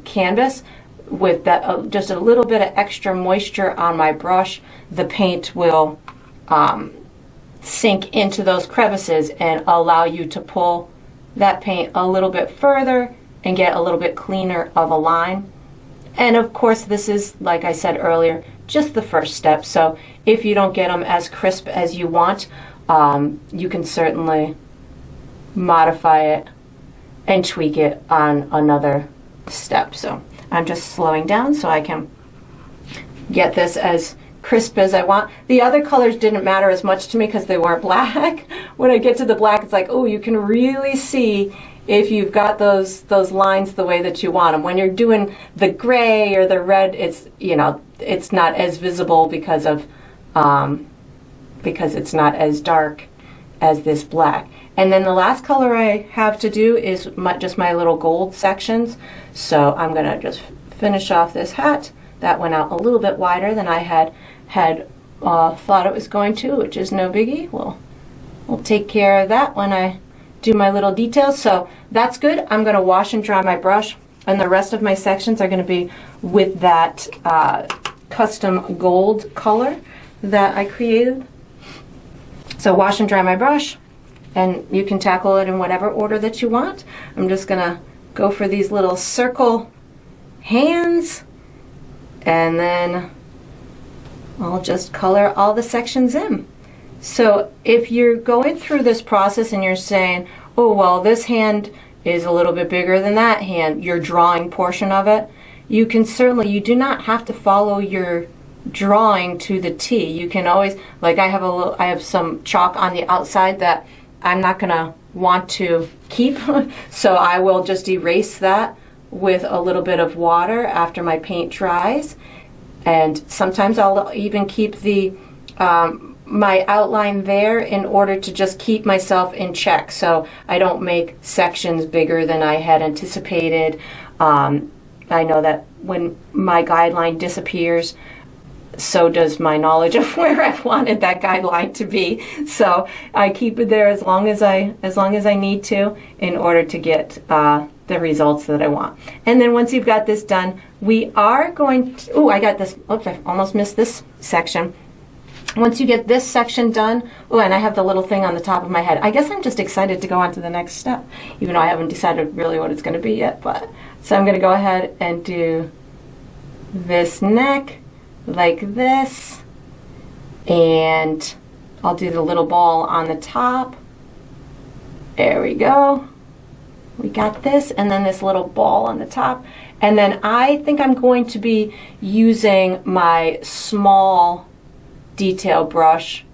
canvas. With that, just a little bit of extra moisture on my brush, the paint will sink into those crevices and allow you to pull that paint a little bit further and get a little bit cleaner of a line. And of course, this is, like I said earlier, just the first step. So if you don't get them as crisp as you want, you can certainly modify it and tweak it on another step. So I'm just slowing down so I can get this as crisp as I want. The other colors didn't matter as much to me because they weren't black. When I get to the black, it's like, oh, you can really see if you've got those lines the way that you want them. When you're doing the gray or the red, it's, you know, it's not as visible because of because it's not as dark as this black. And then the last color I have to do is just my little gold sections. So I'm gonna just finish off this hat. That went out a little bit wider than I had thought it was going to, which is no biggie. We'll take care of that when I do my little details. So that's good. I'm gonna wash and dry my brush, and the rest of my sections are gonna be with that custom gold color that I created. So wash and dry my brush, and you can tackle it in whatever order that you want. I'm just gonna go for these little circle hands, and then I'll just color all the sections in. So if you're going through this process and you're saying, oh, well, this hand is a little bit bigger than that hand, your drawing portion of it, you can certainly, you do not have to follow your drawing to the T. You can always, like I have some chalk on the outside that I'm not gonna want to keep, so I will just erase that with a little bit of water after my paint dries. And sometimes I'll even keep the my outline there in order to just keep myself in check, so I don't make sections bigger than I had anticipated. I know that when my guideline disappears, so does my knowledge of where I wanted that guideline to be. So I keep it there as long as I need to in order to get the results that I want. And then once you've got this done, we are going to, oh, I got this, oops, I almost missed this section. Once you get this section done, oh, and I have the little thing on the top of my head. I guess I'm just excited to go on to the next step, even though I haven't decided really what it's going to be yet. But so I'm going to go ahead and do this neck like this, and I'll do the little ball on the top. There we go. We got this, and then this little ball on the top. And then I think I'm going to be using my small detail brush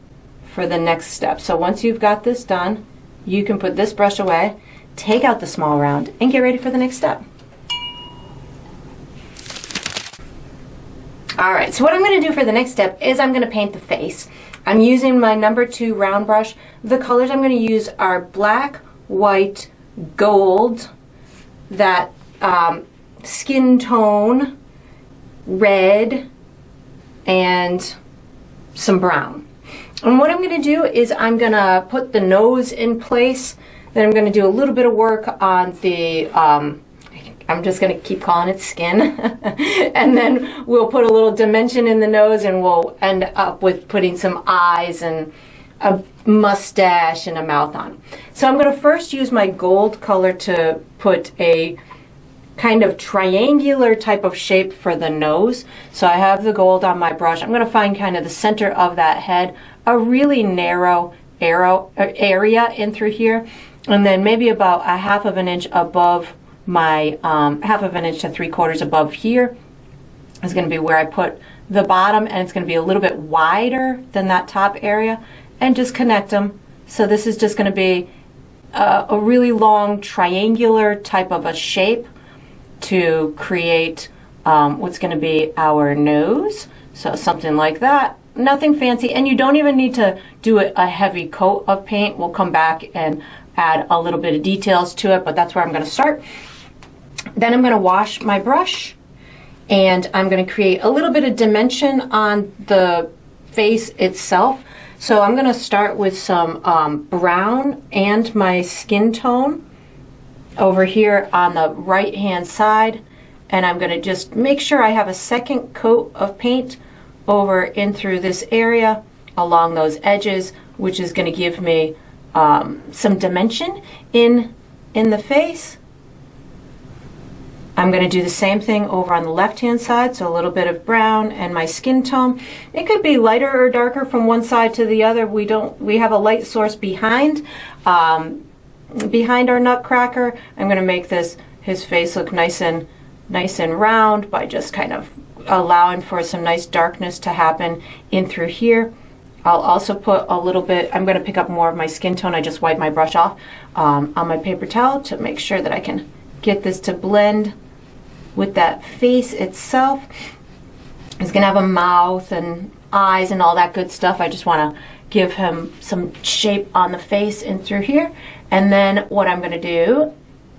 for the next step. So once you've got this done, you can put this brush away, take out the small round, and get ready for the next step. Alright, so what I'm going to do for the next step is I'm going to paint the face. I'm using my number 2 round brush. The colors I'm going to use are black, white, gold, that skin tone, red, and some brown. And what I'm going to do is I'm going to put the nose in place Then I'm going to do a little bit of work on the, I'm just going to keep calling it skin. And then we'll put a little dimension in the nose, and we'll end up with putting some eyes and a mustache and a mouth on. So I'm going to first use my gold color to put a kind of triangular type of shape for the nose. So I have the gold on my brush. I'm going to find kind of the center of that head, a really narrow area in through here, and then maybe about a 1/2 inch above my 1/2 inch to 3/4 above here is going to be where I put the bottom, and it's going to be a little bit wider than that top area, and just connect them. So this is just going to be a really long triangular type of a shape to create what's going to be our nose. So something like that. Nothing fancy, and you don't even need to do a heavy coat of paint. We'll come back and add a little bit of details to it, but that's where I'm going to start. Then I'm going to wash my brush, and I'm going to create a little bit of dimension on the face itself. So I'm going to start with some brown and my skin tone over here on the right hand side, and I'm going to just make sure I have a second coat of paint over in through this area along those edges, which is going to give me some dimension in the face. I'm going to do the same thing over on the left hand side, so a little bit of brown and my skin tone. It could be lighter or darker from one side to the other. We have a light source behind our Nutcracker. I'm going to make his face look nice and round by just kind of allowing for some nice darkness to happen in through here. I'll also put a little bit, I'm going to pick up more of my skin tone. I just wiped my brush off on my paper towel to make sure that I can get this to blend with that face itself. He's going to have a mouth and eyes and all that good stuff. I just want to give him some shape on the face and through here. And then what I'm going to do,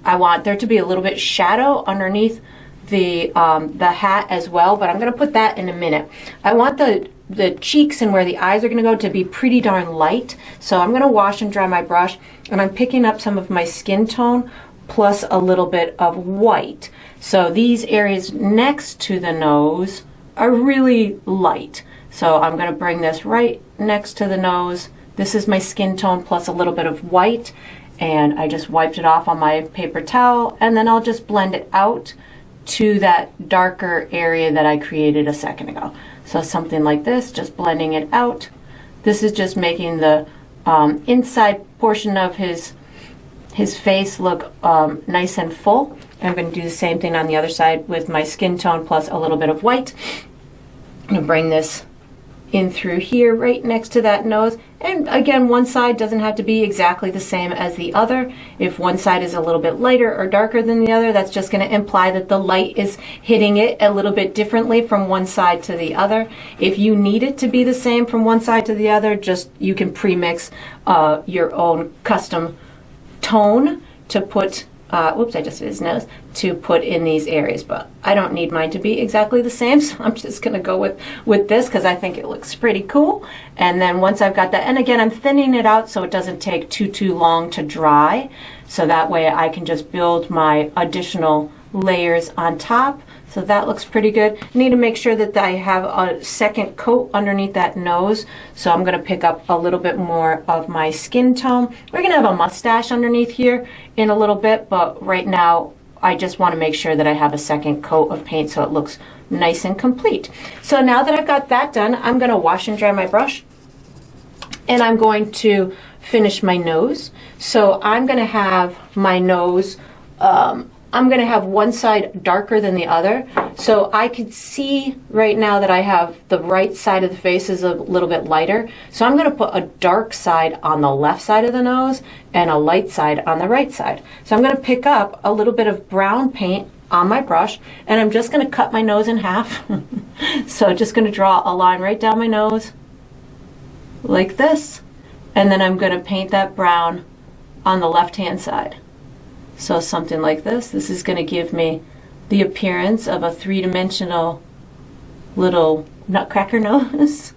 I want there to be a little bit shadow underneath the hat as well, but I'm going to put that in a minute. I want the cheeks and where the eyes are going to go to be pretty darn light. So I'm going to wash and dry my brush, and I'm picking up some of my skin tone plus a little bit of white. So these areas next to the nose are really light. So I'm going to bring this right next to the nose. This is my skin tone plus a little bit of white, and I just wiped it off on my paper towel, and then I'll just blend it out to that darker area that I created a second ago. So something like this, just blending it out. This is just making the inside portion of his face look nice and full. I'm going to do the same thing on the other side with my skin tone plus a little bit of white. I'm going to bring this in through here right next to that nose, and again, one side doesn't have to be exactly the same as the other. If one side is a little bit lighter or darker than the other, that's just going to imply that the light is hitting it a little bit differently from one side to the other. If you need it to be the same from one side to the other, just you can pre-mix your own custom tone to put whoops, I just did his nose, to put in these areas, but I don't need mine to be exactly the same, so I'm just going to go with this because I think it looks pretty cool. And then once I've got that, and again, I'm thinning it out so it doesn't take too long to dry, so that way I can just build my additional layers on top. So that looks pretty good. I need to make sure that I have a second coat underneath that nose. So I'm going to pick up a little bit more of my skin tone. We're going to have a mustache underneath here in a little bit, but right now I just want to make sure that I have a second coat of paint so it looks nice and complete. So now that I've got that done, I'm going to wash and dry my brush, and I'm going to finish my nose. So I'm going to have my nose I'm going to have one side darker than the other. So I could see right now that I have the right side of the face is a little bit lighter. So I'm going to put a dark side on the left side of the nose and a light side on the right side. So I'm going to pick up a little bit of brown paint on my brush, and I'm just going to cut my nose in half. So just going to draw a line right down my nose like this, and then I'm going to paint that brown on the left hand side. So something like this. This is going to give me the appearance of a three-dimensional little nutcracker nose.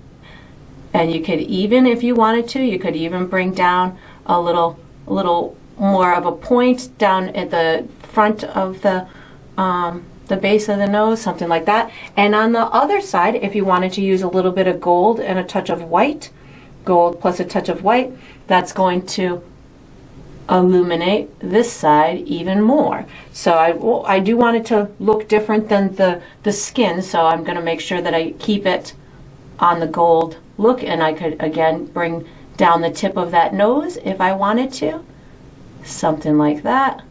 And you could even, if you wanted to, you could even bring down a little more of a point down at the front of the base of the nose, something like that. And on the other side, if you wanted to use a little bit of gold and a touch of white, gold plus a touch of white, that's going to illuminate this side even more. So I do want it to look different than the skin, so I'm going to make sure that I keep it on the gold look, and I could again bring down the tip of that nose if I wanted to, something like that.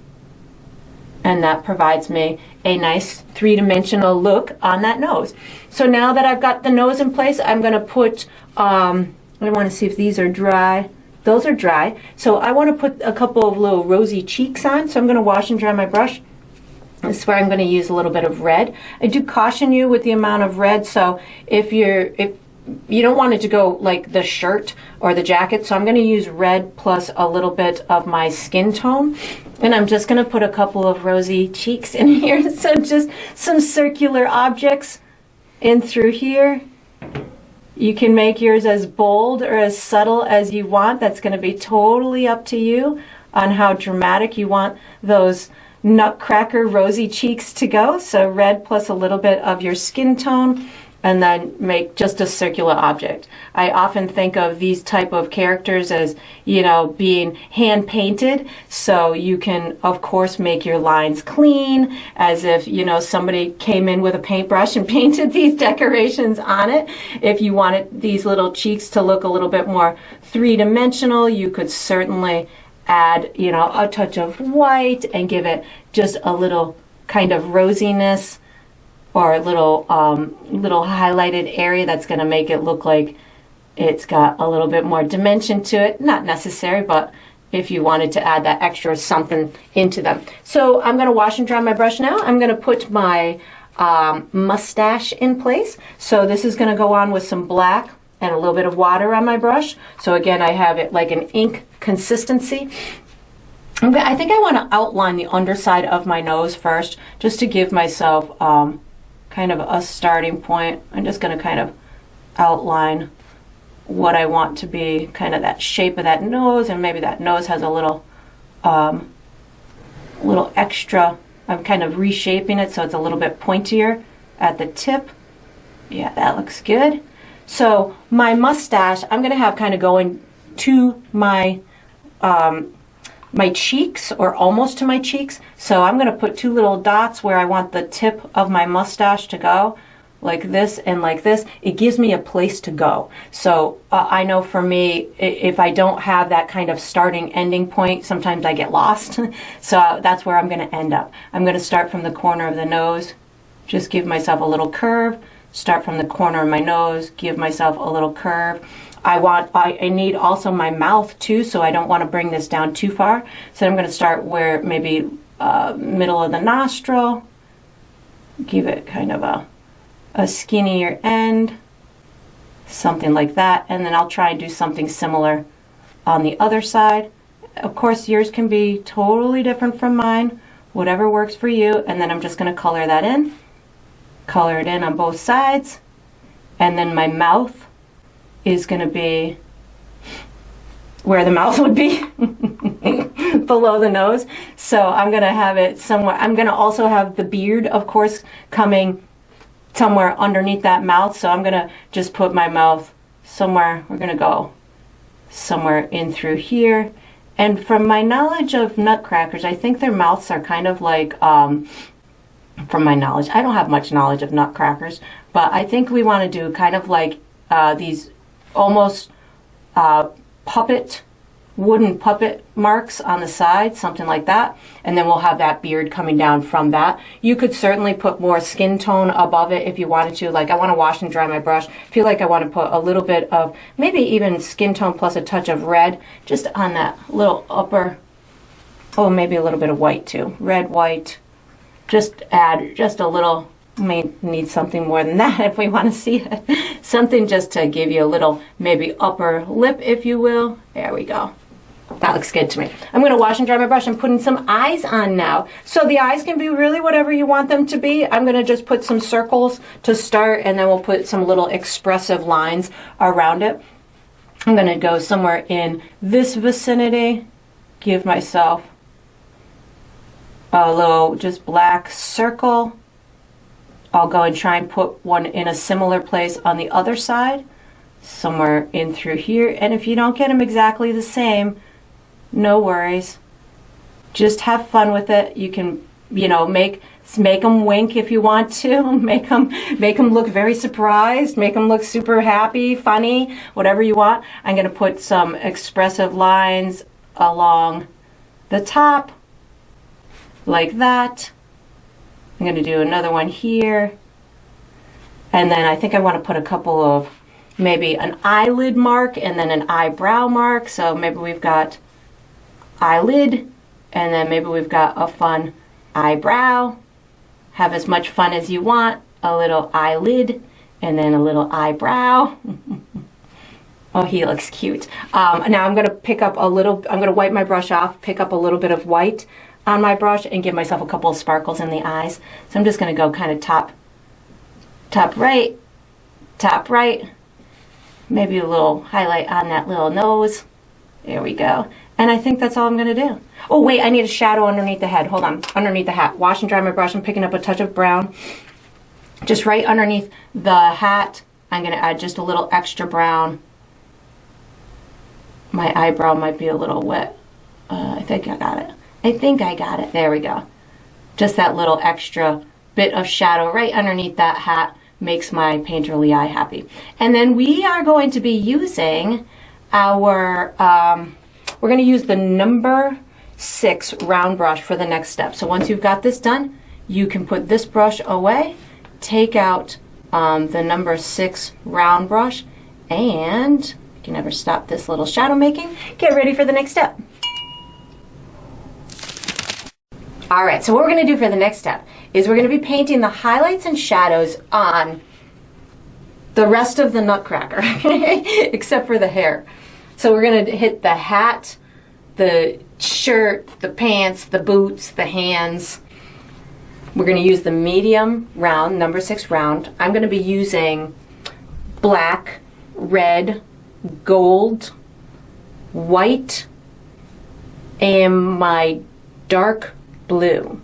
And that provides me a nice three-dimensional look on that nose. So now that I've got the nose in place, I'm going to put, I want to see if these are dry. Those are dry. So I want to put a couple of little rosy cheeks on. So I'm going to wash and dry my brush. This is where I'm going to use a little bit of red. I do caution you with the amount of red. So if you don't want it to go like the shirt or the jacket, so I'm going to use red plus a little bit of my skin tone. And I'm just going to put a couple of rosy cheeks in here. So just some circular objects in through here. You can make yours as bold or as subtle as you want. That's going to be totally up to you on how dramatic you want those nutcracker rosy cheeks to go. So red plus a little bit of your skin tone, and then make just a circular object. I often think of these type of characters as, you know, being hand painted, so you can of course make your lines clean, as if, you know, somebody came in with a paintbrush and painted these decorations on it. If you wanted these little cheeks to look a little bit more three-dimensional, you could certainly add, you know, a touch of white and give it just a little kind of rosiness, or a little highlighted area that's going to make it look like it's got a little bit more dimension to it. Not necessary, but if you wanted to add that extra something into them. So I'm going to wash and dry my brush now. I'm going to put my mustache in place. So this is going to go on with some black and a little bit of water on my brush. So again, I have it like an ink consistency. I think I want to outline the underside of my nose first, just to give myself kind of a starting point. I'm just going to kind of outline what I want to be, kind of that shape of that nose, and maybe that nose has a little extra. I'm kind of reshaping it so it's a little bit pointier at the tip. Yeah, that looks good. So my mustache, I'm going to have kind of going to my my cheeks, or almost to my cheeks. So I'm going to put two little dots where I want the tip of my mustache to go, like this and like this. It gives me a place to go. So I know for me, if I don't have that kind of starting ending point, sometimes I get lost. So that's where I'm going to end up. I'm going to start from the corner of the nose, just give myself a little curve, start from the corner of my nose, give myself a little curve. I need also my mouth too, so I don't want to bring this down too far. So I'm going to start where maybe middle of the nostril, give it kind of a skinnier end, something like that, and then I'll try and do something similar on the other side. Of course, yours can be totally different from mine, whatever works for you, and then I'm just going to color that in, color it in on both sides, and then my mouth is going to be where the mouth would be, below the nose. So I'm going to have it somewhere. I'm going to also have the beard, of course, coming somewhere underneath that mouth. So I'm going to just put my mouth somewhere. We're going to go somewhere in through here. And from my knowledge of nutcrackers, I think their mouths are kind of like, from my knowledge, I don't have much knowledge of nutcrackers, but I think we want to do kind of like these almost wooden puppet marks on the side, something like that, and then we'll have that beard coming down from that. You could certainly put more skin tone above it if you wanted to. Like, I want to wash and dry my brush. I feel like I want to put a little bit of maybe even skin tone plus a touch of red just on that little upper, oh, maybe a little bit of white too, red, white. Just add just a little. May need something more than that if we want to see it. Something just to give you a little maybe upper lip, if you will. There we go. That looks good to me. I'm going to wash and dry my brush. I'm putting some eyes on now. So the eyes can be really whatever you want them to be. I'm going to just put some circles to start, and then we'll put some little expressive lines around it. I'm going to go somewhere in this vicinity. give myself a little just black circle. I'll go and try and put one in a similar place on the other side, somewhere in through here. And if you don't get them exactly the same, no worries. Just have fun with it. You can, you know, make them wink if you want to. Make them look very surprised. Make them look super happy, funny, whatever you want. I'm going to put some expressive lines along the top, like that. I'm going to do another one here. And then I think I want to put a couple of, maybe an eyelid mark and then an eyebrow mark. So maybe we've got eyelid, and then maybe we've got a fun eyebrow. Have as much fun as you want. A little eyelid and then a little eyebrow. Oh, he looks cute. Now I'm going to pick up a little, I'm going to wipe my brush off, pick up a little bit of white on my brush and give myself a couple of sparkles in the eyes. So I'm just going to go kind of top right, maybe a little highlight on that little nose. There we go. And I think that's all I'm going to do. Oh, wait, I need a shadow underneath the head. Hold on, underneath the hat. Wash and dry my brush. I'm picking up a touch of brown. Just right underneath the hat, I'm going to add just a little extra brown. My eyebrow might be a little wet. I think I got it. There we go. Just that little extra bit of shadow right underneath that hat makes my painterly eye happy. And then we are going to be using our, we're going to use the number 6 round brush for the next step. So once you've got this done, you can put this brush away, take out the number 6 round brush, and you can never stop this little shadow making. Get ready for the next step. All right, so what we're going to do for the next step is we're going to be painting the highlights and shadows on the rest of the Nutcracker, except for the hair. So we're going to hit the hat, the shirt, the pants, the boots, the hands. We're going to use the medium round, number 6 round. I'm going to be using black, red, gold, white, and my dark blue.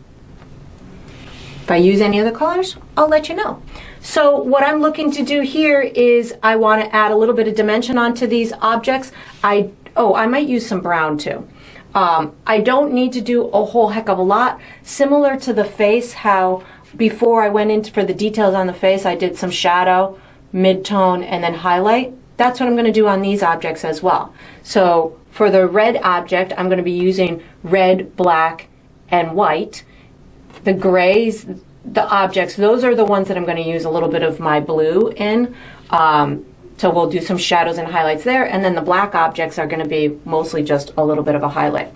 If I use any other colors, I'll let you know. So what I'm looking to do here is I want to add a little bit of dimension onto these objects. I might use some brown too. I don't need to do a whole heck of a lot. Similar to the face, how before I went in for the details on the face, I did some shadow, mid-tone, and then highlight. That's what I'm going to do on these objects as well. So for the red object, I'm going to be using red, black, and white. The grays, the objects, those are the ones that I'm going to use a little bit of my blue in. So we'll do some shadows and highlights there, and then the black objects are going to be mostly just a little bit of a highlight.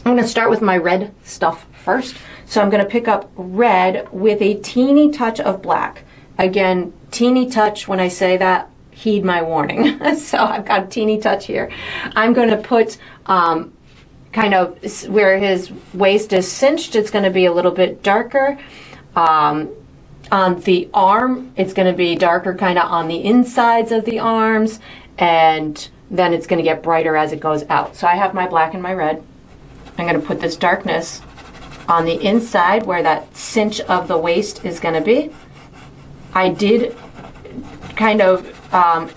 I'm going to start with my red stuff first. So I'm going to pick up red with a teeny touch of black. Again, teeny touch, when I say that, heed my warning. So I've got a teeny touch here. I'm going to put kind of where his waist is cinched, it's going to be a little bit darker. On the arm, it's going to be darker kind of on the insides of the arms, and then it's going to get brighter as it goes out. So I have my black and my red. I'm going to put this darkness on the inside where that cinch of the waist is going to be. I did kind of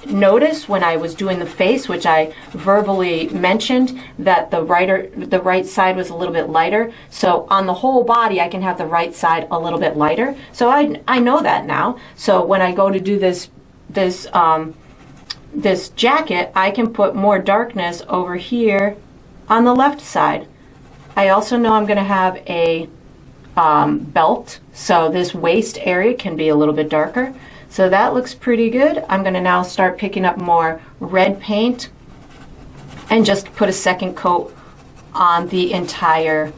notice when I was doing the face, which I verbally mentioned, that the right side was a little bit lighter. So on the whole body, I can have the right side a little bit lighter. So I know that now. So when I go to do this jacket, I can put more darkness over here on the left side. I also know I'm going to have a belt, so this waist area can be a little bit darker. So that looks pretty good. I'm going to now start picking up more red paint and just put a second coat on the entire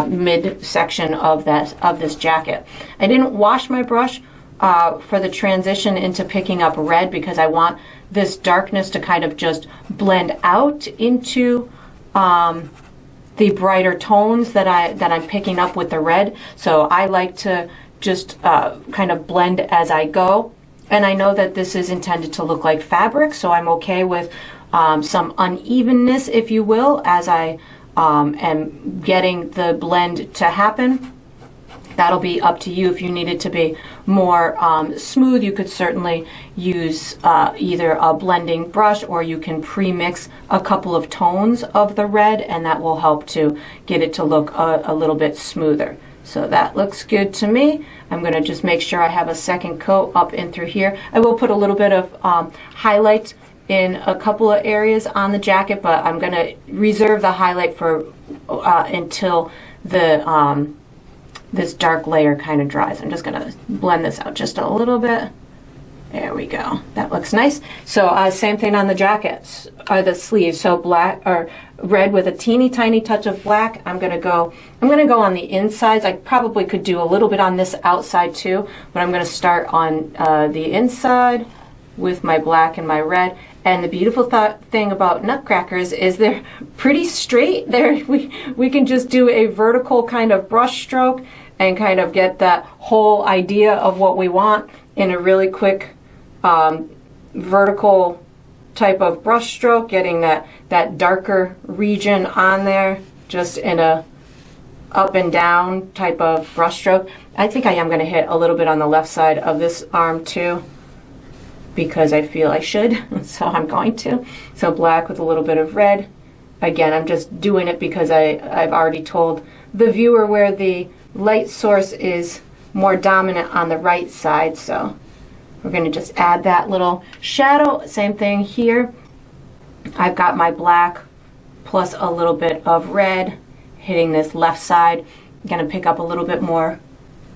mid-section of this jacket. I didn't wash my brush for the transition into picking up red because I want this darkness to kind of just blend out into the brighter tones that I'm picking up with the red. So I like to just kind of blend as I go. And I know that this is intended to look like fabric, so I'm okay with some unevenness, if you will, as I am getting the blend to happen. That'll be up to you. If you need it to be more smooth, you could certainly use either a blending brush, or you can pre-mix a couple of tones of the red, and that will help to get it to look a little bit smoother. So that looks good to me. I'm going to just make sure I have a second coat up in through here. I will put a little bit of highlight in a couple of areas on the jacket, but I'm going to reserve the highlight for until the this dark layer kind of dries. I'm just going to blend this out just a little bit. There we go. That looks nice. So same thing on the jackets or the sleeves. So black or red with a teeny tiny touch of black. I'm going to go on the insides. I probably could do a little bit on this outside too, but I'm going to start on the inside with my black and my red. And the beautiful thing about nutcrackers is they're pretty straight. We can just do a vertical kind of brush stroke and kind of get that whole idea of what we want in a really quick vertical type of brush stroke, getting that darker region on there just in a up and down type of brush stroke. I think I am going to hit a little bit on the left side of this arm too, because I feel I should, so I'm going to. So black with a little bit of red. Again, I'm just doing it because I've already told the viewer where the light source is more dominant on the right side, so we're going to just add that little shadow. Same thing here. I've got my black plus a little bit of red hitting this left side. I'm going to pick up a little bit more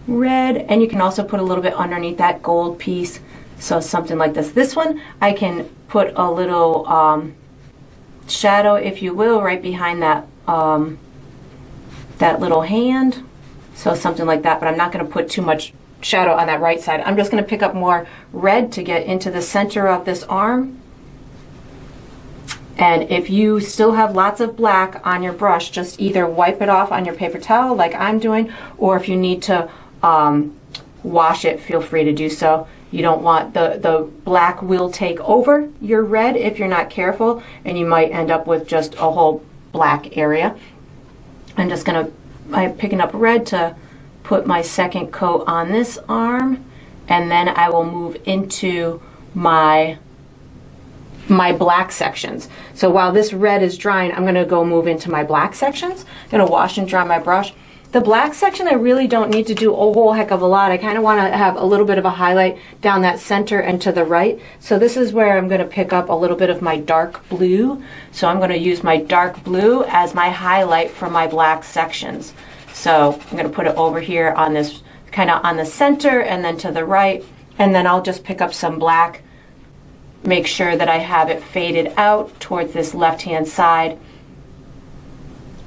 red, and you can also put a little bit underneath that gold piece. So something like this. This one, I can put a little shadow, if you will, right behind that that little hand. So something like that, but I'm not going to put too much shadow on that right side. I'm just going to pick up more red to get into the center of this arm. And if you still have lots of black on your brush, just either wipe it off on your paper towel like I'm doing, or if you need to wash it, feel free to do so. You don't want the black will take over your red if you're not careful, and you might end up with just a whole black area. I'm just going to, I'm picking up red to put my second coat on this arm, and then I will move into my black sections. So while this red is drying, I'm going to go move into my black sections. I'm going to wash and dry my brush. The black section, I really don't need to do a whole heck of a lot. I kind of want to have a little bit of a highlight down that center and to the right. So this is where I'm going to pick up a little bit of my dark blue. So I'm going to use my dark blue as my highlight for my black sections. So I'm going to put it over here on this, kind of on the center and then to the right. And then I'll just pick up some black, make sure that I have it faded out towards this left-hand side.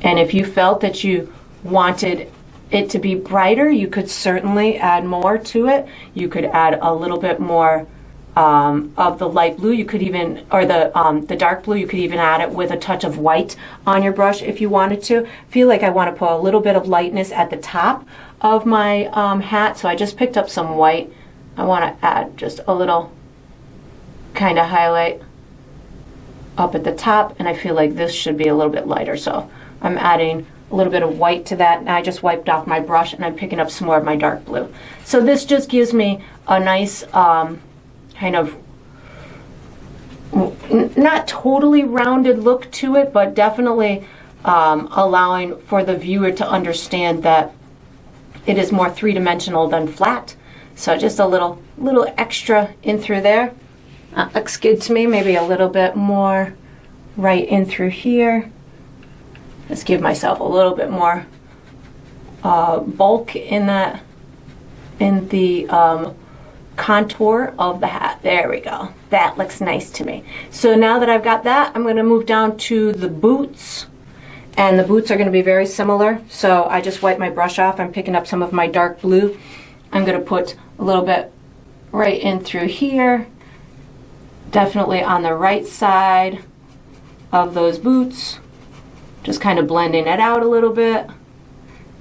And if you felt that you wanted it to be brighter, you could certainly add more to it. You could add a little bit more of the light blue. You could even, or the dark blue, you could even add it with a touch of white on your brush if you wanted to. Feel like I want to put a little bit of lightness at the top of my hat, so I just picked up some white. I want to add just a little kind of highlight up at the top, and I feel like this should be a little bit lighter, so I'm adding a little bit of white to that, and I just wiped off my brush and I'm picking up some more of my dark blue. So this just gives me a nice kind of not totally rounded look to it, but definitely allowing for the viewer to understand that it is more three-dimensional than flat. So just a little extra in through there. Looks good to me. Maybe a little bit more right in through here. Let's give myself a little bit more bulk in that, in the contour of the hat. There we go. That looks nice to me. So now that I've got that, I'm going to move down to the boots. And the boots are going to be very similar. So I just wiped my brush off. I'm picking up some of my dark blue. I'm going to put a little bit right in through here. Definitely on the right side of those boots. Just kind of blending it out a little bit.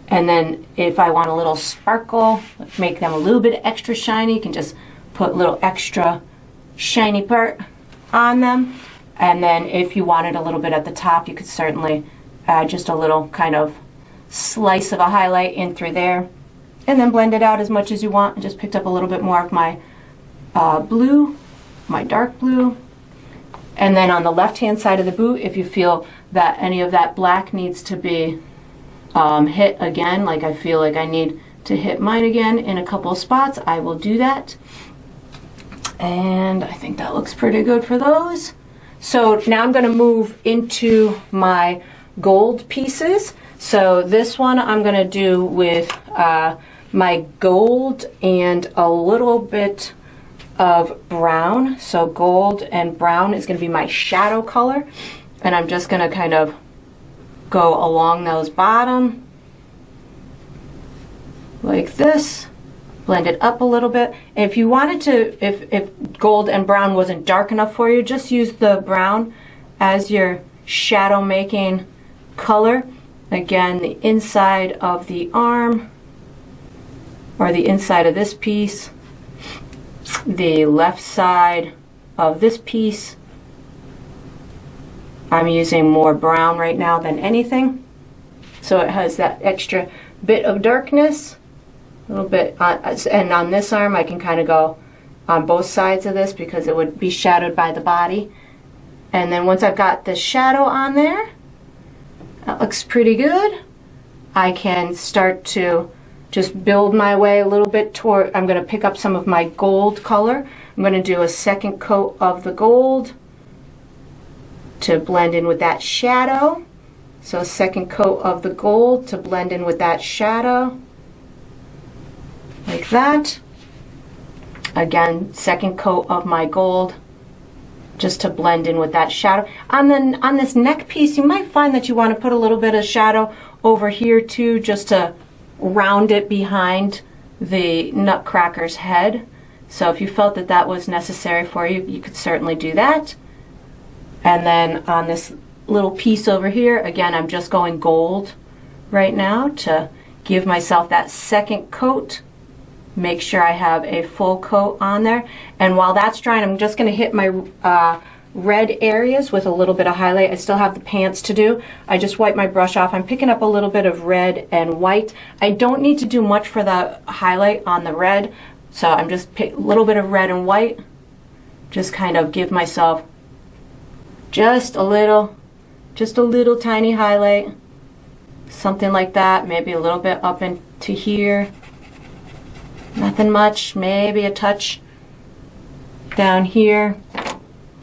And then if I want a little sparkle, make them a little bit extra shiny, you can just put a little extra shiny part on them. And then if you wanted a little bit at the top, you could certainly add just a little kind of slice of a highlight in through there. And then blend it out as much as you want. I just picked up a little bit more of my blue, my dark blue. And then on the left-hand side of the boot, if you feel that any of that black needs to be hit again, like I feel like I need to hit mine again in a couple of spots, I will do that. And I think that looks pretty good for those. So now I'm going to move into my gold pieces. So this one I'm going to do with my gold and a little bit of brown. So gold and brown is going to be my shadow color, and I'm just going to kind of go along those bottom like this, blend it up a little bit. And if you wanted to, if gold and brown wasn't dark enough for you, just use the brown as your shadow making color. Again, the inside of the arm, or the inside of this piece, the left side of this piece. I'm using more brown right now than anything, so it has that extra bit of darkness, a little bit. And on this arm, I can kind of go on both sides of this because it would be shadowed by the body. And then once I've got the shadow on there, that looks pretty good. I can start to just build my way a little bit toward, I'm going to pick up some of my gold color. I'm going to do a second coat of the gold to blend in with that shadow. So a second coat of the gold to blend in with that shadow. Like that. Again, second coat of my gold just to blend in with that shadow. On this neck piece, you might find that you want to put a little bit of shadow over here too, just to round it behind the Nutcracker's head. So if you felt that that was necessary for you, you could certainly do that. And then on this little piece over here, again, I'm just going gold right now to give myself that second coat. Make sure I have a full coat on there. And while that's drying, I'm just going to hit my red areas with a little bit of highlight. I still have the pants to do. I just wipe my brush off. I'm picking up a little bit of red and white. I don't need to do much for the highlight on the red, so I'm just pick a little bit of red and white. Just kind of give myself just a little tiny highlight, something like that. Maybe a little bit up into here. Nothing much. Maybe a touch down here.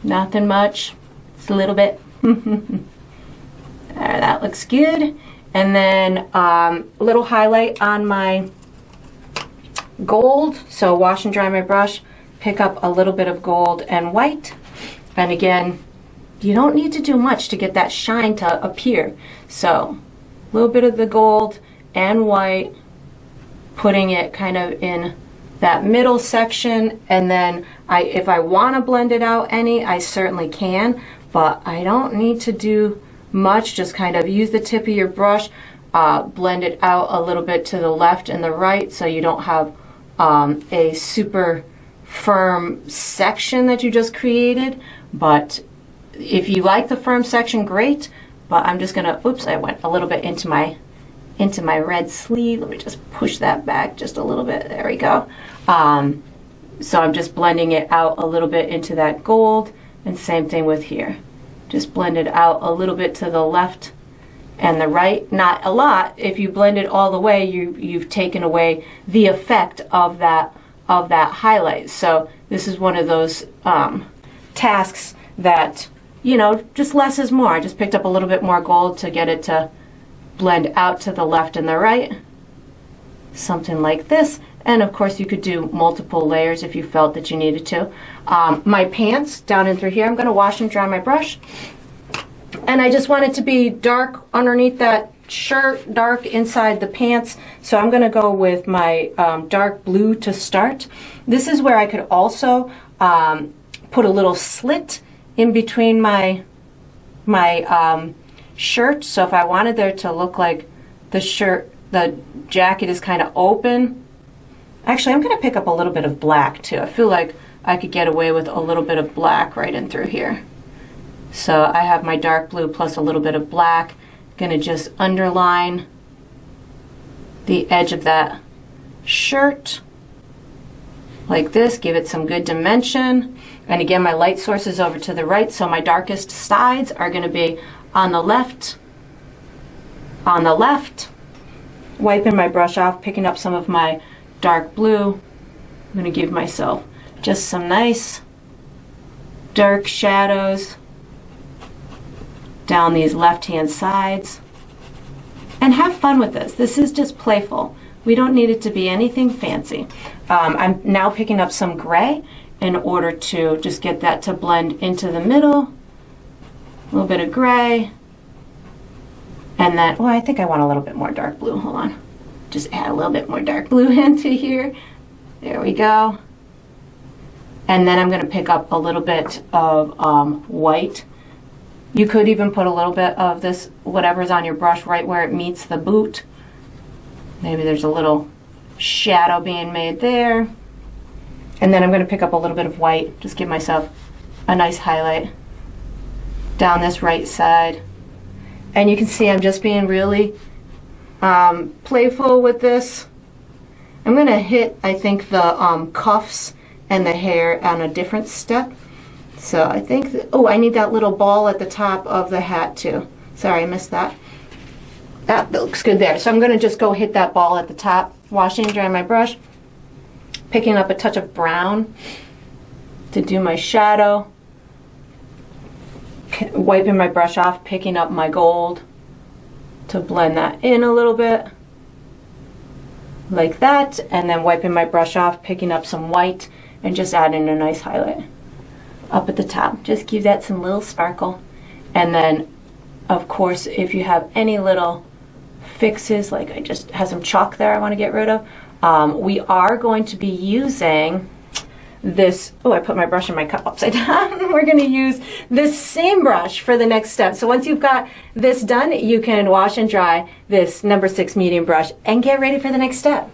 Nothing much. It's a little bit. That looks good. And then a little highlight on my gold. So wash and dry my brush. Pick up a little bit of gold and white. And again, you don't need to do much to get that shine to appear. So a little bit of the gold and white, putting it kind of in that middle section, and then if I want to blend it out any, I certainly can, but I don't need to do much. Just kind of use the tip of your brush, blend it out a little bit to the left and the right, so you don't have a super firm section that you just created. But if you like the firm section, great, but I'm just gonna, oops, I went a little bit into my red sleeve. Let me just push that back just a little bit. There we go. So I'm just blending it out a little bit into that gold, and same thing with here. Just blend it out a little bit to the left and the right. Not a lot. If you blend it all the way, you've taken away the effect of that highlight. So this is one of those tasks that, you know, just less is more. I just picked up a little bit more gold to get it to blend out to the left and the right, something like this. And of course you could do multiple layers if you felt that you needed to. My pants down in through here, I'm going to wash and dry my brush, and I just want it to be dark underneath that shirt, dark inside the pants, so I'm going to go with my dark blue to start. This is where I could also put a little slit in between my shirt, so if I wanted there to look like the jacket is kind of open. Actually, I'm going to pick up a little bit of black too. I feel like I could get away with a little bit of black right in through here. So I have my dark blue plus a little bit of black. Gonna just underline the edge of that shirt like this, give it some good dimension. And again, my light source is over to the right, so my darkest sides are gonna be on the left, wiping my brush off, picking up some of my dark blue. I'm gonna give myself just some nice dark shadows down these left-hand sides. And have fun with this. This is just playful. We don't need it to be anything fancy. I'm now picking up some gray in order to just get that to blend into the middle. A little bit of gray. And then, well, I think I want a little bit more dark blue. Hold on. Just add a little bit more dark blue into here. There we go. And then I'm going to pick up a little bit of white. You could even put a little bit of this, whatever's on your brush, right where it meets the boot. Maybe there's a little shadow being made there. And then I'm going to pick up a little bit of white, just give myself a nice highlight down this right side. And you can see I'm just being really playful with this. I'm going to hit, I think, the cuffs and the hair on a different step. So I think, oh, I need that little ball at the top of the hat too. Sorry, I missed that. That looks good there. So I'm going to just go hit that ball at the top, washing and drying my brush, picking up a touch of brown to do my shadow, wiping my brush off, picking up my gold to blend that in a little bit, like that, and then wiping my brush off, picking up some white, and just adding a nice highlight up at the top. Just give that some little sparkle. And then, of course, if you have any little fixes, like I just have some chalk there I want to get rid of, we are going to be using this, oh, I put my brush in my cup upside down. We're going to use this same brush for the next step. So once you've got this done, you can wash and dry this number 6 medium brush and get ready for the next step.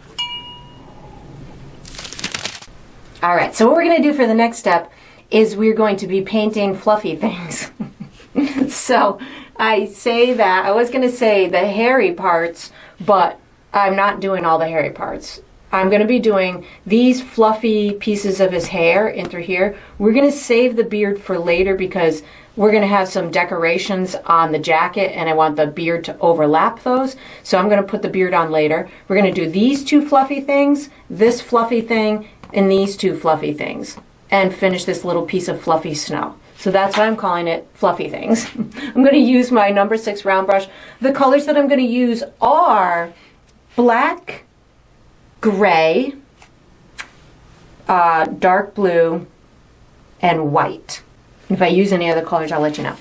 All right, so what we're going to do for the next step is we're going to be painting fluffy things. So I say that, I was going to say the hairy parts, but I'm not doing all the hairy parts. I'm going to be doing these fluffy pieces of his hair in through here. We're going to save the beard for later because we're going to have some decorations on the jacket and I want the beard to overlap those. So I'm going to put the beard on later. We're going to do these 2 fluffy things, this fluffy thing, and these 2 fluffy things, and finish this little piece of fluffy snow. So that's why I'm calling it fluffy things. I'm going to use my number 6 round brush. The colors that I'm going to use are black, gray, dark blue, and white. If I use any other colors, I'll let you know.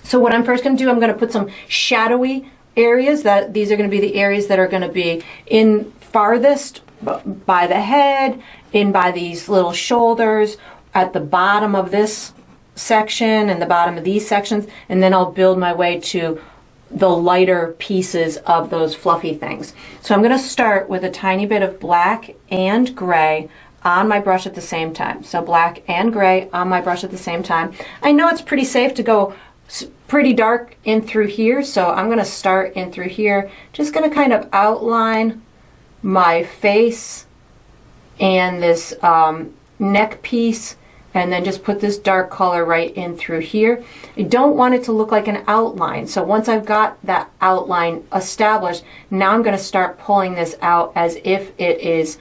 So what I'm first going to do, I'm going to put some shadowy areas. These are going to be the areas that are going to be in farthest by the head, in by these little shoulders, at the bottom of this section and the bottom of these sections, and then I'll build my way to the lighter pieces of those fluffy things. So I'm going to start with a tiny bit of black and gray on my brush at the same time. So black and gray on my brush at the same time. I know it's pretty safe to go pretty dark in through here, so I'm going to start in through here. Just going to kind of outline my face and this neck piece, and then just put this dark color right in through here. I don't want it to look like an outline. So once I've got that outline established, now I'm going to start pulling this out as if it is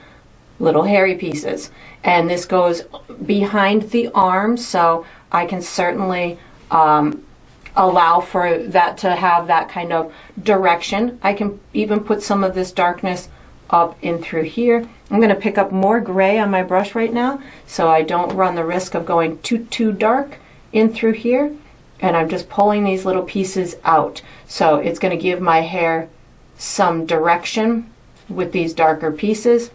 little hairy pieces. And this goes behind the arms, so I can certainly allow for that to have that kind of direction. I can even put some of this darkness up in through here. I'm going to pick up more gray on my brush right now so I don't run the risk of going too dark in through here. And I'm just pulling these little pieces out. So it's going to give my hair some direction with these darker pieces.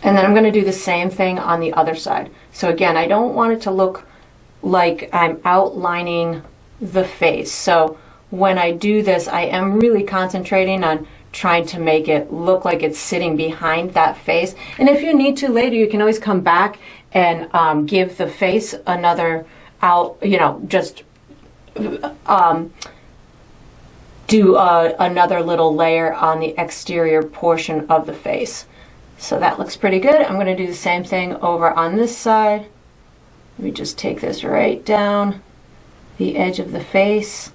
And then I'm going to do the same thing on the other side. So again, I don't want it to look like I'm outlining the face. So when I do this, I am really concentrating on trying to make it look like it's sitting behind that face. And if you need to later, you can always come back and give the face another out, you know, just do another little layer on the exterior portion of the face. So that looks pretty good. I'm going to do the same thing over on this side. Let me just take this right down the edge of the face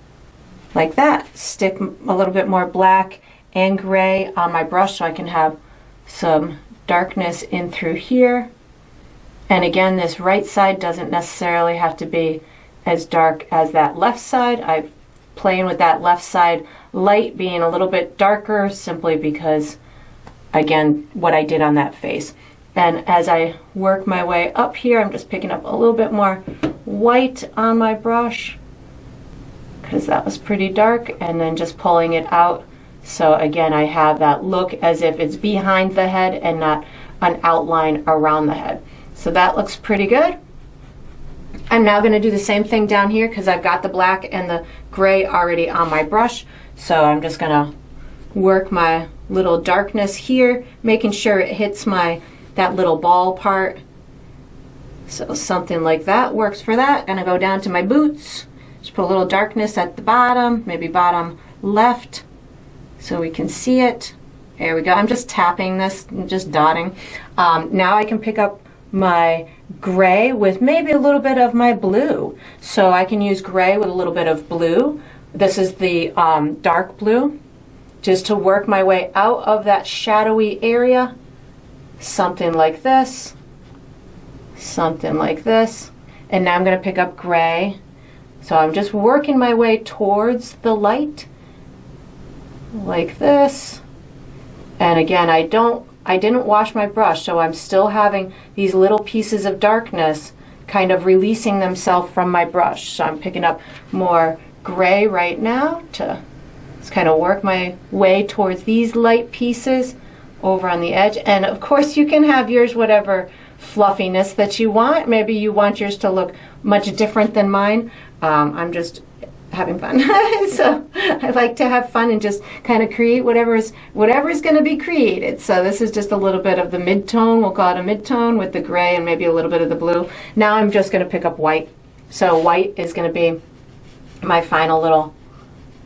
like that. Stick a little bit more black and gray on my brush so I can have some darkness in through here. And again, this right side doesn't necessarily have to be as dark as that left side. I'm playing with that left side light being a little bit darker simply because, again, what I did on that face. And as I work my way up here, I'm just picking up a little bit more white on my brush because that was pretty dark, and then just pulling it out. So again, I have that look as if it's behind the head and not an outline around the head. So that looks pretty good. I'm now going to do the same thing down here because I've got the black and the gray already on my brush. So I'm just going to work my little darkness here, making sure it hits that little ball part. So something like that works for that. Gonna go down to my boots. Just put a little darkness at the bottom, maybe bottom left, so we can see it. There we go. I'm just tapping this, just dotting. Now I can pick up my gray with maybe a little bit of my blue. So I can use gray with a little bit of blue. This is the dark blue, just to work my way out of that shadowy area. Something like this, something like this. And now I'm going to pick up gray. So I'm just working my way towards the light, like this. And again, I didn't wash my brush, so I'm still having these little pieces of darkness kind of releasing themselves from my brush. So I'm picking up more gray right now to just kind of work my way towards these light pieces over on the edge. And of course you can have yours whatever fluffiness that you want. Maybe you want yours to look much different than mine. I'm just having fun. So I like to have fun and just kind of create whatever is going to be created. So this is just a little bit of the mid-tone. We'll call it a mid-tone with the gray and maybe a little bit of the blue. Now I'm just going to pick up white. So white is going to be my final little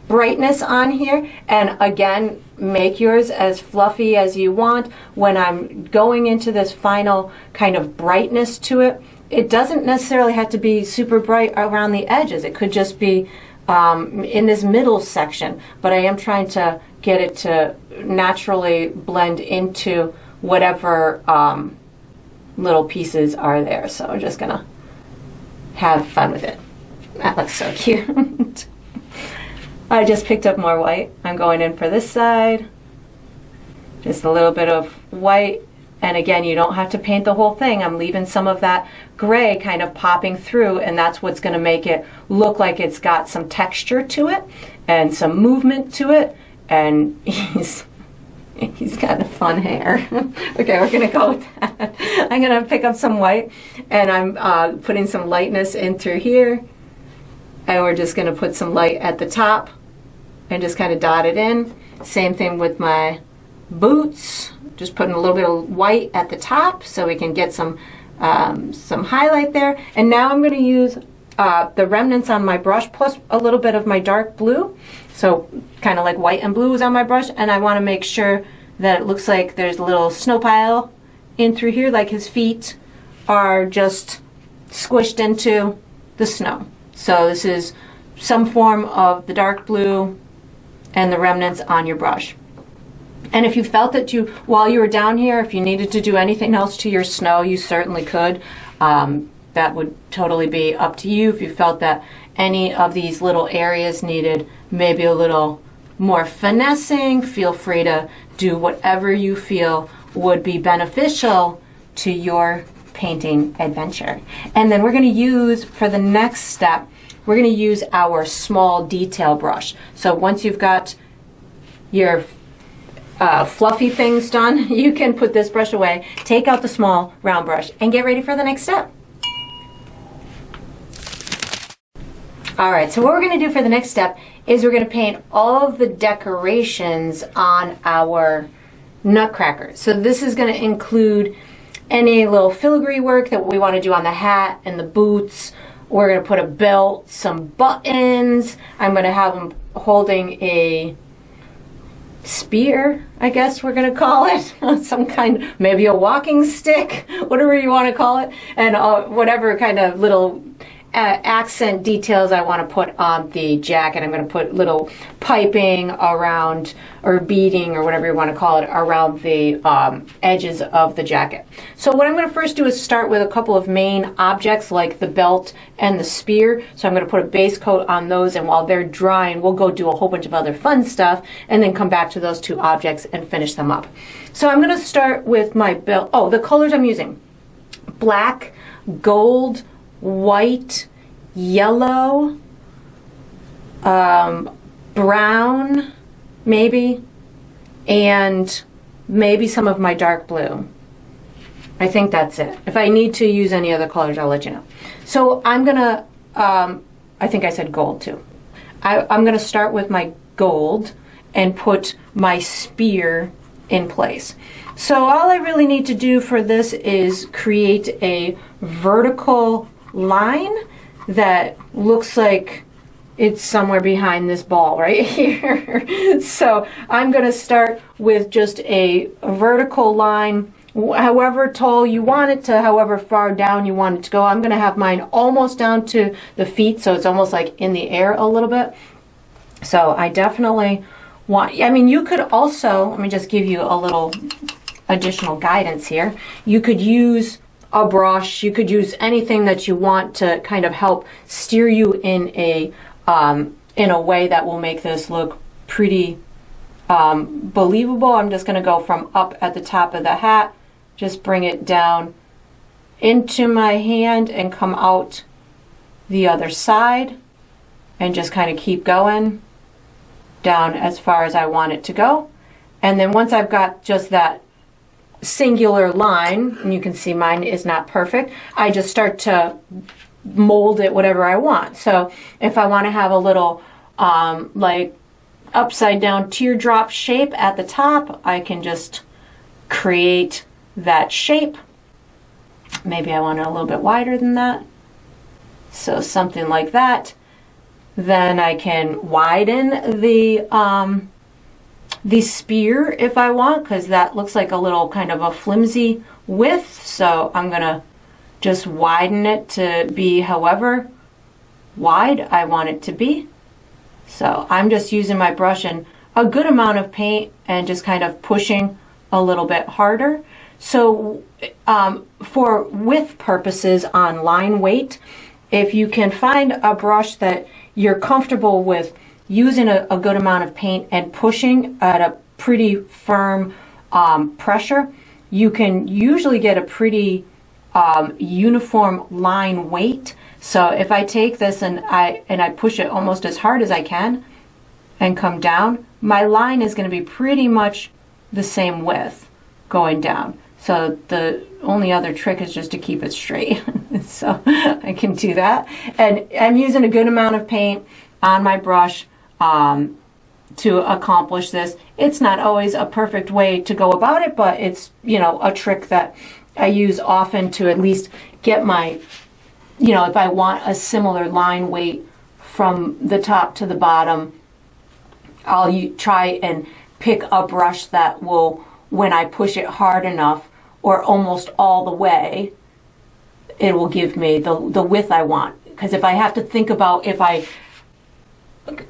brightness on here. And again, make yours as fluffy as you want. When I'm going into this final kind of brightness to it, it doesn't necessarily have to be super bright around the edges. It could just be in this middle section, but I am trying to get it to naturally blend into whatever little pieces are there. So I'm just gonna have fun with it. That looks so cute. I just picked up more white. I'm going in for this side. Just a little bit of white. And again, you don't have to paint the whole thing. I'm leaving some of that gray kind of popping through, and that's what's going to make it look like it's got some texture to it and some movement to it. And he's got a fun hair. Okay, we're going to go with that. I'm going to pick up some white, and I'm putting some lightness in through here. And we're just going to put some light at the top and just kind of dot it in. Same thing with my boots. Just putting a little bit of white at the top so we can get some highlight there. And now I'm going to use the remnants on my brush plus a little bit of my dark blue. So kind of like white and blue is on my brush. And I want to make sure that it looks like there's a little snow pile in through here, like his feet are just squished into the snow. So this is some form of the dark blue and the remnants on your brush. And if you felt that while you were down here, if you needed to do anything else to your snow, you certainly could. That would totally be up to you. If you felt that any of these little areas needed maybe a little more finessing, feel free to do whatever you feel would be beneficial to your painting adventure. And then we're going to use, for the next step, we're going to use our small detail brush. So once you've got your fluffy things done, you can put this brush away, take out the small round brush, and get ready for the next step. Alright, so what we're going to do for the next step is we're going to paint all of the decorations on our Nutcracker. So this is going to include any little filigree work that we want to do on the hat and the boots, We're going to put a belt, some buttons. I'm going to have him holding a spear, I guess we're going to call it. Some kind, maybe a walking stick, whatever you want to call it. And whatever kind of little accent details I want to put on the jacket. I'm going to put little piping around, or beading, or whatever you want to call it, around the edges of the jacket. So what I'm going to first do is start with a couple of main objects like the belt and the spear. So I'm going to put a base coat on those, and while they're drying, we'll go do a whole bunch of other fun stuff and then come back to those two objects and finish them up. So I'm going to start with my belt. Oh, the colors I'm using: black, gold, white, yellow, brown, maybe, and maybe some of my dark blue. I think that's it. If I need to use any other colors, I'll let you know. So I'm gonna, I think I said gold too. I'm gonna start with my gold and put my spear in place. So all I really need to do for this is create a vertical line that looks like it's somewhere behind this ball right here. So I'm going to start with just a vertical line, however tall you want it to, however far down you want it to go. I'm going to have mine almost down to the feet, so it's almost like in the air a little bit. So I definitely want, I mean, you could also, let me just give you a little additional guidance here. You could use a brush, you could use anything that you want to kind of help steer you in a way that will make this look pretty believable. I'm just going to go from up at the top of the hat, just bring it down into my hand and come out the other side, and just kind of keep going down as far as I want it to go. And then once I've got just that singular line, and you can see mine is not perfect, I just start to mold it whatever I want. So if I want to have a little like upside down teardrop shape at the top, I can just create that shape. Maybe I want it a little bit wider than that, so something like that. Then I can widen the spear if I want, because that looks like a little kind of a flimsy width. So I'm gonna just widen it to be however wide I want it to be. So I'm just using my brush and a good amount of paint and just kind of pushing a little bit harder. So for width purposes on line weight, if you can find a brush that you're comfortable with using a good amount of paint and pushing at a pretty firm pressure, you can usually get a pretty uniform line weight. So if I take this and I push it almost as hard as I can and come down, my line is going to be pretty much the same width going down. So the only other trick is just to keep it straight. So I can do that. And I'm using a good amount of paint on my brush to accomplish this. It's not always a perfect way to go about it, but it's, you know, a trick that I use often to at least get my, you know, if I want a similar line weight from the top to the bottom, I'll try and pick a brush that will, when I push it hard enough or almost all the way, it will give me the width I want. Because if I have to think about if I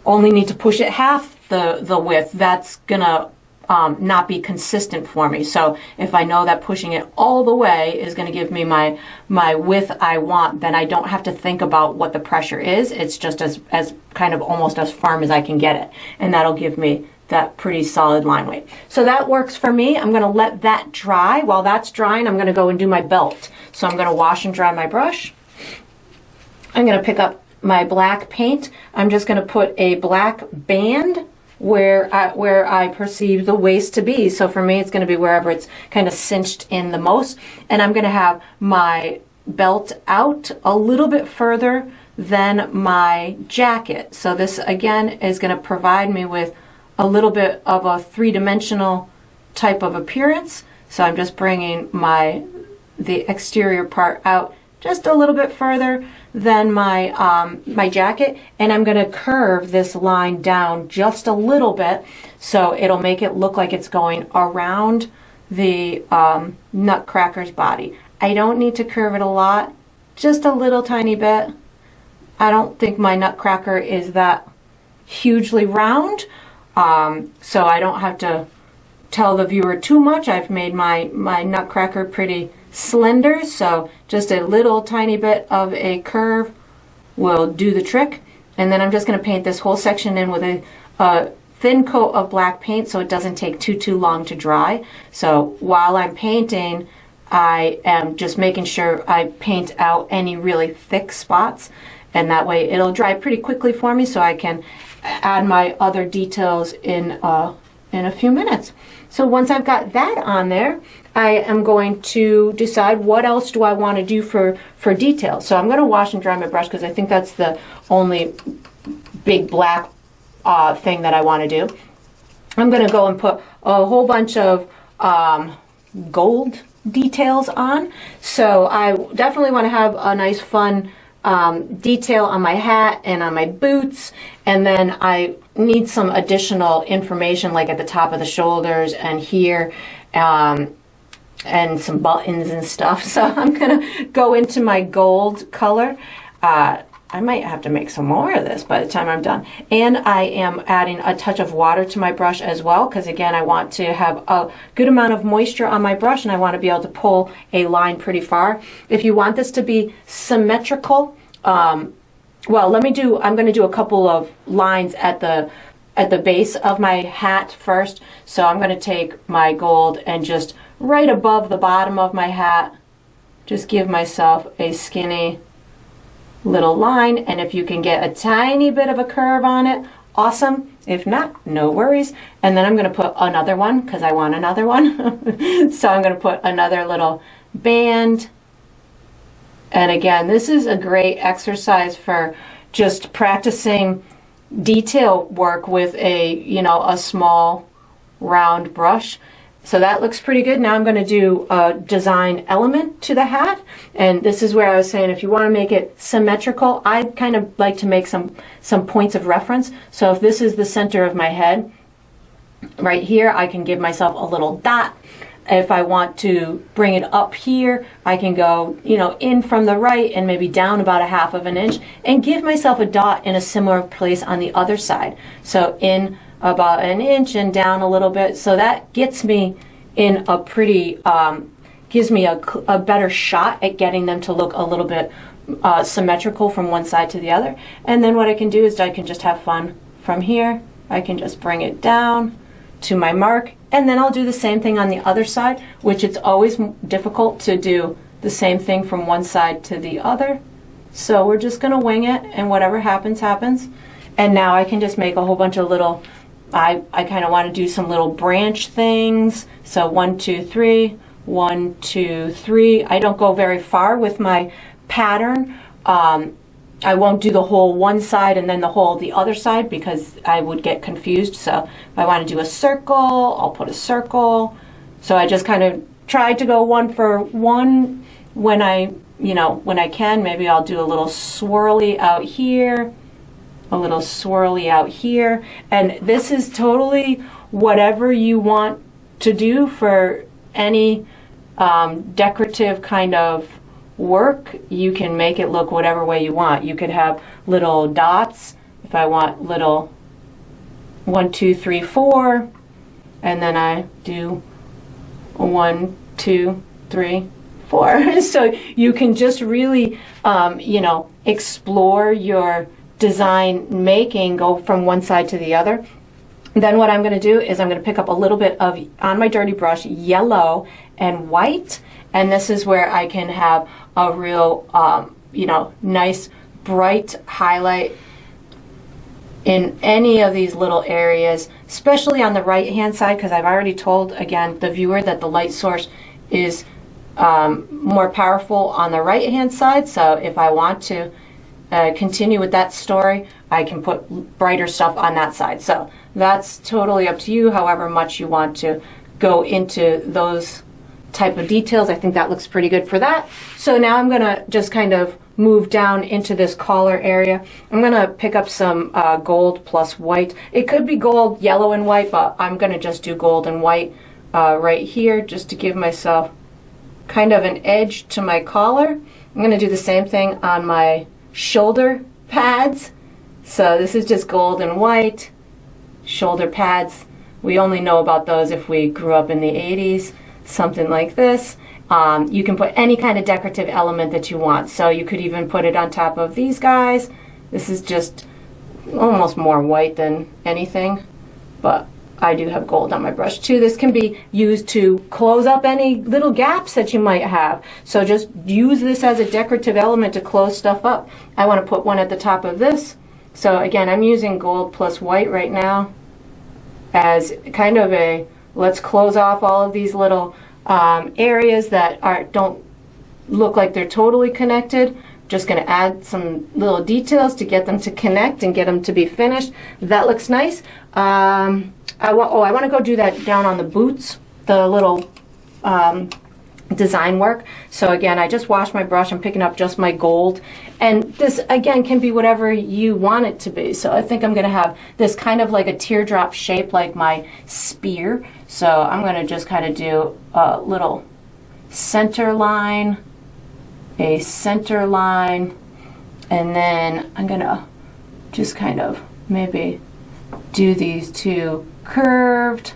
only need to push it half the width, that's gonna not be consistent for me. So if I know that pushing it all the way is going to give me my width I want, then I don't have to think about what the pressure is. It's just as kind of almost as firm as I can get it, and that'll give me that pretty solid line weight. So that works for me. I'm going to let that dry. While that's drying, I'm going to go and do my belt. So I'm going to wash and dry my brush. I'm going to pick up my black paint. I'm just going to put a black band where I perceive the waist to be. So for me, it's going to be wherever it's kind of cinched in the most. And I'm going to have my belt out a little bit further than my jacket. So this again is going to provide me with a little bit of a three-dimensional type of appearance. So I'm just bringing the exterior part out just a little bit further than my, my jacket, and I'm going to curve this line down just a little bit so it'll make it look like it's going around the Nutcracker's body. I don't need to curve it a lot, just a little tiny bit. I don't think my Nutcracker is that hugely round, so I don't have to tell the viewer too much. I've made my Nutcracker pretty slender, so just a little tiny bit of a curve will do the trick. And then I'm just going to paint this whole section in with a thin coat of black paint so it doesn't take too long to dry. So while I'm painting, I am just making sure I paint out any really thick spots, and that way it'll dry pretty quickly for me so I can add my other details in a few minutes. So once I've got that on there, I am going to decide what else do I want to do for details. So I'm going to wash and dry my brush because I think that's the only big black thing that I want to do. I'm going to go and put a whole bunch of gold details on. So I definitely want to have a nice fun detail on my hat and on my boots, and then I need some additional information like at the top of the shoulders and here, and some buttons and stuff. So I'm gonna go into my gold color. I might have to make some more of this by the time I'm done. And I am adding a touch of water to my brush as well, because again, I want to have a good amount of moisture on my brush and I want to be able to pull a line pretty far. If you want this to be symmetrical, well, I'm going to do a couple of lines at the base of my hat first. So I'm going to take my gold and just right above the bottom of my hat, just give myself a skinny little line, and if you can get a tiny bit of a curve on it, awesome. If not, no worries. And then I'm going to put another one because I want another one. So I'm going to put another little band. And again, this is a great exercise for just practicing detail work with a small round brush. So that looks pretty good. Now I'm going to do a design element to the hat. And this is where I was saying if you want to make it symmetrical, I kind of like to make some points of reference. So if this is the center of my head, right here, I can give myself a little dot. If I want to bring it up here, I can go, in from the right and maybe down about a half of an inch and give myself a dot in a similar place on the other side. So in about an inch and down a little bit. So that gets me in a pretty, gives me a better shot at getting them to look a little bit symmetrical from one side to the other. And then what I can do is I can just have fun from here. I can just bring it down to my mark, and then I'll do the same thing on the other side, which it's always difficult to do the same thing from one side to the other. So we're just gonna wing it, and whatever happens, happens. And now I can just make a whole bunch of little, I kind of want to do some little branch things. So 1, 2, 3, 1, 2, 3. I don't go very far with my pattern. I won't do the whole one side and then the other side because I would get confused. So if I want to do a circle, I'll put a circle. So I just kind of tried to go one for one when I can. Maybe I'll do a little swirly out here, a little swirly out here. And this is totally whatever you want to do for any decorative kind of work. You can make it look whatever way you want. You could have little dots if I want little 1, 2, 3, 4, and then I do 1, 2, 3, 4. So you can just really explore your design making, go from one side to the other. Then what I'm going to do is I'm going to pick up a little bit of, on my dirty brush, yellow and white, and this is where I can have a real, nice bright highlight in any of these little areas, especially on the right hand side, because I've already told, again, the viewer that the light source is more powerful on the right hand side. So if I want to continue with that story, I can put brighter stuff on that side. So that's totally up to you, however much you want to go into those type of details. I think that looks pretty good for that. So now I'm gonna just kind of move down into this collar area. I'm gonna pick up some gold plus white. It could be gold, yellow, and white, but I'm gonna just do gold and white right here just to give myself kind of an edge to my collar. I'm gonna do the same thing on my shoulder pads. So this is just gold and white. Shoulder pads, we only know about those if we grew up in the 80s, something like this. You can put any kind of decorative element that you want. So you could even put it on top of these guys. This is just almost more white than anything, but I do have gold on my brush too. This can be used to close up any little gaps that you might have. So just use this as a decorative element to close stuff up. I want to put one at the top of this. So again, I'm using gold plus white right now as kind of a, let's close off all of these little areas that don't look like they're totally connected. Just going to add some little details to get them to connect and get them to be finished. That looks nice. I want to go do that down on the boots, the little design work. So again, I just washed my brush. I'm picking up just my gold, and this again can be whatever you want it to be. So I think I'm going to have this kind of like a teardrop shape, like my spear. So I'm going to just kind of do a little center line, a center line, and then I'm going to just kind of maybe do these two curved,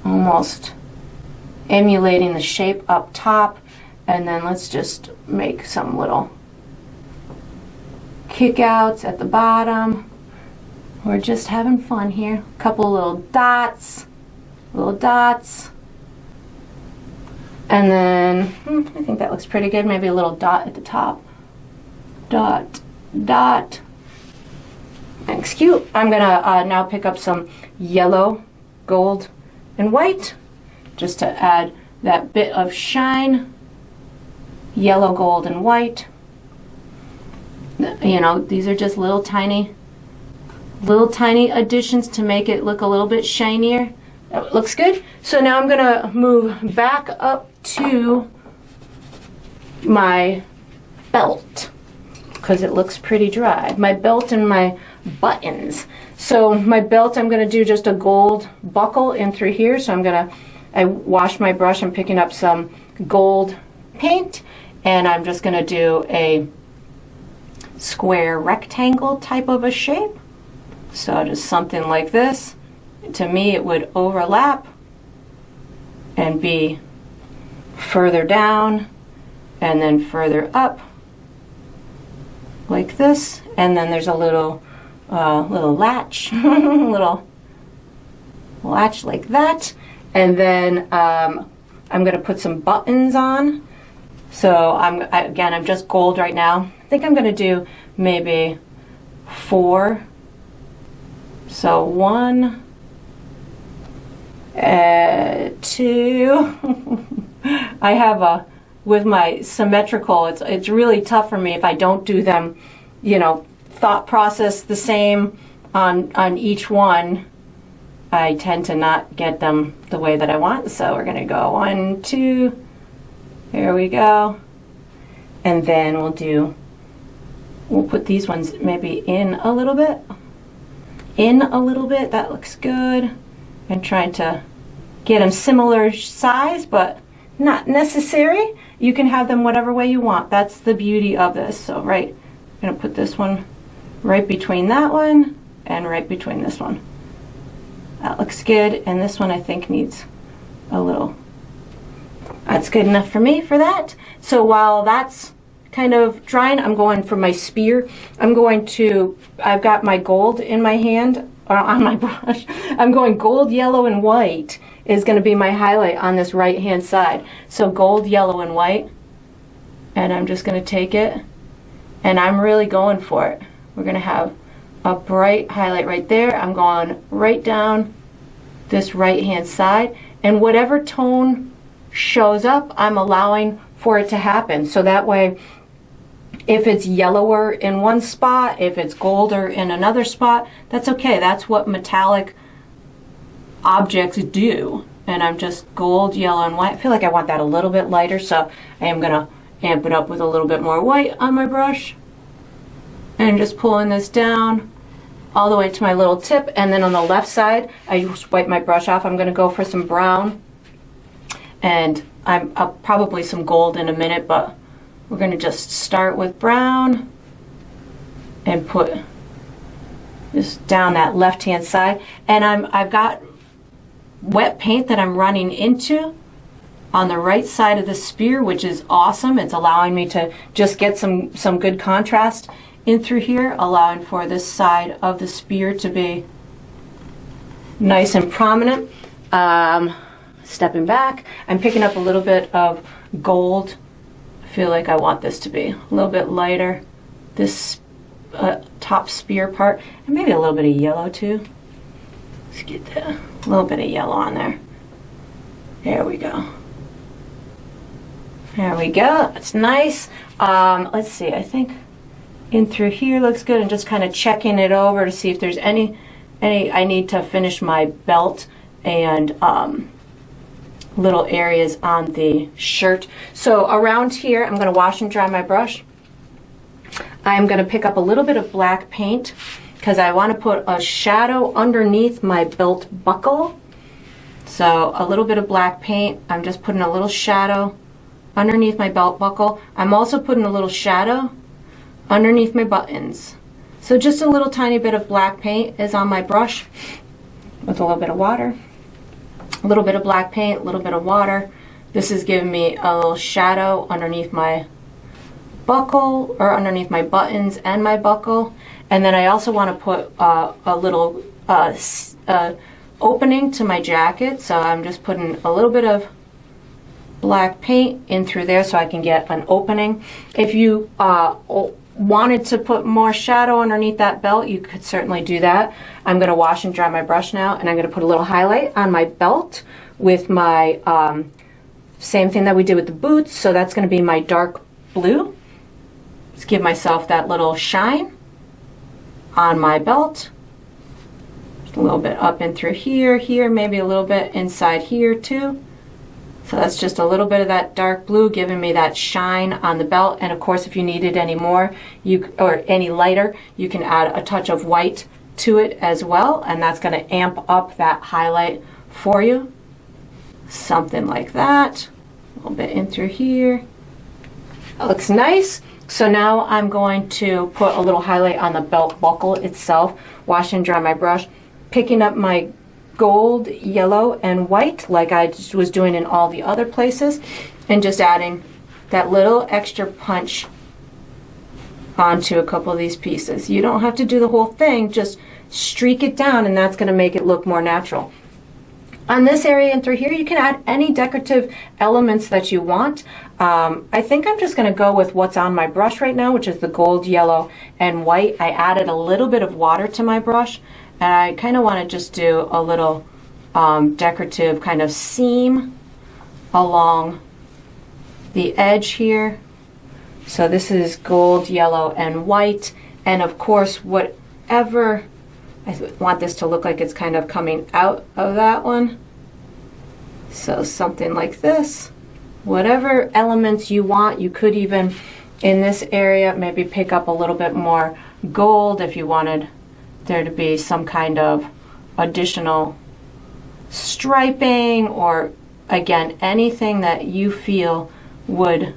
almost emulating the shape up top, and then let's just make some little kickouts at the bottom. We're just having fun here. A couple little dots, and then I think that looks pretty good. Maybe a little dot at the top. Dot, dot. Looks cute. I'm gonna now pick up some yellow, gold, and white, just to add that bit of shine. Yellow, gold, and white. You know, these are just little tiny additions to make it look a little bit shinier. That looks good. So now I'm gonna move back up to my belt because it looks pretty dry. My belt and my buttons. So my belt, I'm gonna do just a gold buckle in through here. So I washed my brush. I'm picking up some gold paint, and I'm just gonna do a square rectangle type of a shape. So just something like this. To me, it would overlap and be further down and then further up like this. And then there's a little latch, little latch like that. And then I'm going to put some buttons on. So I'm just gold right now. I think I'm going to do maybe 4. So 1, 2. I have with my symmetrical, it's really tough for me if I don't do them, you know, thought process the same on each one. I tend to not get them the way that I want. So we're gonna go 1, 2, here we go. And then we'll put these ones maybe in a little bit. That looks good. And trying to get them similar size, but not necessary. You can have them whatever way you want. That's the beauty of this. So I'm gonna put this one right between that one and right between this one. That looks good. And this one I think needs a little, that's good enough for me for that. So while that's kind of drying, I'm going for my spear. I've got my gold in my hand, or on my brush. I'm going gold, yellow, and white is going to be my highlight on this right hand side. So gold, yellow, and white. And I'm just going to take it, and I'm really going for it. We're going to have a bright highlight right there. I'm going right down this right hand side, and whatever tone shows up, I'm allowing for it to happen. So that way, if it's yellower in one spot, if it's golder in another spot, that's okay. That's what metallic objects do. and I'm just gold, yellow, and white. I feel like I want that a little bit lighter, so I am gonna amp it up with a little bit more white on my brush. And just pulling this down all the way to my little tip, and then on the left side, I just wipe my brush off. I'm gonna go for some brown, and I'll probably some gold in a minute, but we're gonna just start with brown and put this down that left-hand side. And I've got wet paint that I'm running into on the right side of the spear, which is awesome. It's allowing me to just get some good contrast in through here, allowing for this side of the spear to be nice and prominent. Stepping back, I'm picking up a little bit of gold. I feel like I want this to be a little bit lighter, this top spear part, and maybe a little bit of yellow too. Let's get a little bit of yellow on there. There we go. There we go. That's nice. Let's see. I think in through here looks good, and just kind of checking it over to see if there's any I need to finish my belt and little areas on the shirt. So around here, I'm going to wash and dry my brush. I'm going to pick up a little bit of black paint because I want to put a shadow underneath my belt buckle. So a little bit of black paint. I'm just putting a little shadow underneath my belt buckle. I'm also putting a little shadow underneath my buttons. So just a little tiny bit of black paint is on my brush with a little bit of water. A little bit of black paint, a little bit of water. This is giving me a little shadow underneath my buckle, or underneath my buttons and my buckle. And then I also want to put a little opening to my jacket, so I'm just putting a little bit of black paint in through there so I can get an opening. If you wanted to put more shadow underneath that belt, you could certainly do that. I'm going to wash and dry my brush now, and I'm going to put a little highlight on my belt with my same thing that we did with the boots, so that's going to be my dark blue. Just give myself that little shine on my belt. Just a little bit up and through here, maybe a little bit inside here too. So that's just a little bit of that dark blue giving me that shine on the belt. And of course, if you needed any more, or any lighter, you can add a touch of white to it as well, and that's going to amp up that highlight for you. Something like that. A little bit in through here. That looks nice. So now I'm going to put a little highlight on the belt buckle itself, wash and dry my brush, picking up my gold, yellow, and white like I just was doing in all the other places, and just adding that little extra punch onto a couple of these pieces. You don't have to do the whole thing, just streak it down, and that's going to make it look more natural. On this area and through here, you can add any decorative elements that you want. I think I'm just going to go with what's on my brush right now, which is the gold, yellow, and white. I added a little bit of water to my brush, and I kind of want to just do a little decorative kind of seam along the edge here. So this is gold, yellow, and white, and of course whatever, I want this to look like it's kind of coming out of that one. So something like this. Whatever elements you want, you could even, in this area, maybe pick up a little bit more gold if you wanted there to be some kind of additional striping, or again, anything that you feel would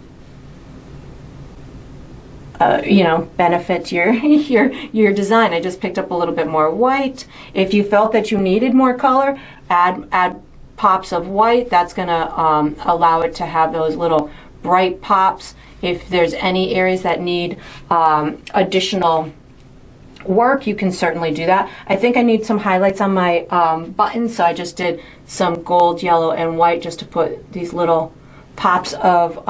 benefit your design. I just picked up a little bit more white. If you felt that you needed more color, add pops of white. That's going to allow it to have those little bright pops. If there's any areas that need additional work, you can certainly do that. I think I need some highlights on my buttons, so I just did some gold, yellow, and white just to put these little pops of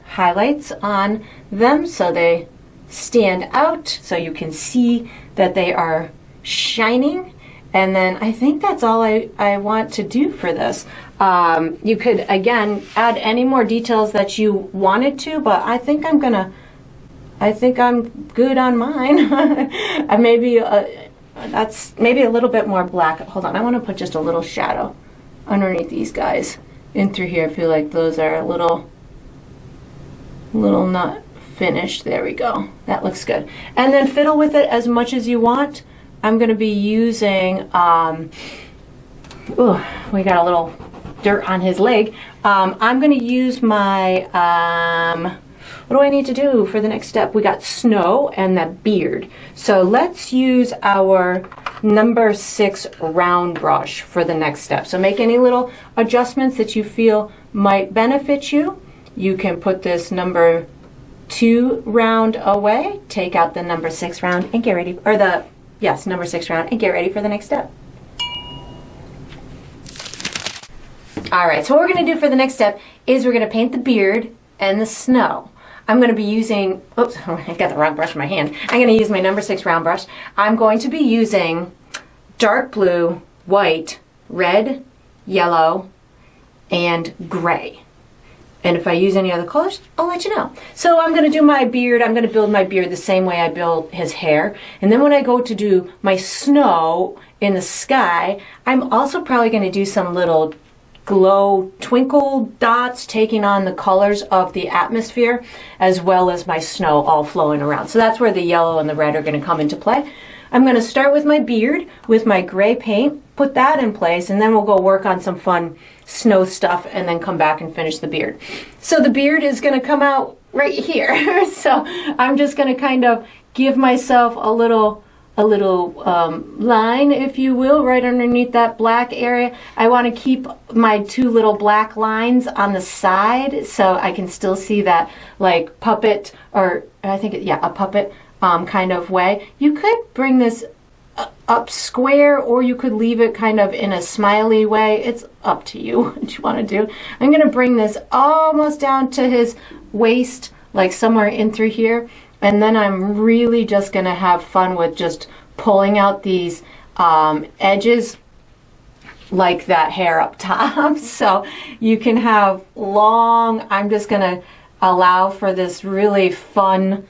highlights on them so they stand out, so you can see that they are shining. And then I think that's all I want to do for this. You could, again, add any more details that you wanted to, but I think I'm good on mine. That's maybe a little bit more black. Hold on, I want to put just a little shadow underneath these guys. In through here, I feel like those are a little not finished. There we go. That looks good. And then fiddle with it as much as you want. I'm going to be using, ooh, we got a little dirt on his leg. I'm going to use my, what do I need to do for the next step? We got snow and that beard. So let's use our number 6 round brush for the next step. So make any little adjustments that you feel might benefit you. You can put this number 2 round away, take out the number 6 round and get ready, or the, yes, number 6 round, and get ready for the next step. All right, so what we're going to do for the next step is we're going to paint the beard and the snow. I'm going to be using, oops, I got the wrong brush in my hand. I'm going to use my number 6 round brush. I'm going to be using dark blue, white, red, yellow, and gray. And if I use any other colors, I'll let you know. So I'm going to do my beard. I'm going to build my beard the same way I build his hair. And then when I go to do my snow in the sky, I'm also probably going to do some little glow twinkle dots taking on the colors of the atmosphere, as well as my snow all flowing around. So that's where the yellow and the red are going to come into play. I'm going to start with my beard with my gray paint, put that in place, and then we'll go work on some fun snow stuff and then come back and finish the beard. So the beard is going to come out right here. So I'm just going to kind of give myself a little line, if you will, right underneath that black area. I want to keep my 2 little black lines on the side so I can still see that like puppet, or I think, yeah, a puppet kind of way. You could bring this up square, or you could leave it kind of in a smiley way. It's up to you what you want to do. I'm going to bring this almost down to his waist, like somewhere in through here. And then I'm really just going to have fun with just pulling out these edges like that hair up top. So you can have long, I'm just going to allow for this really fun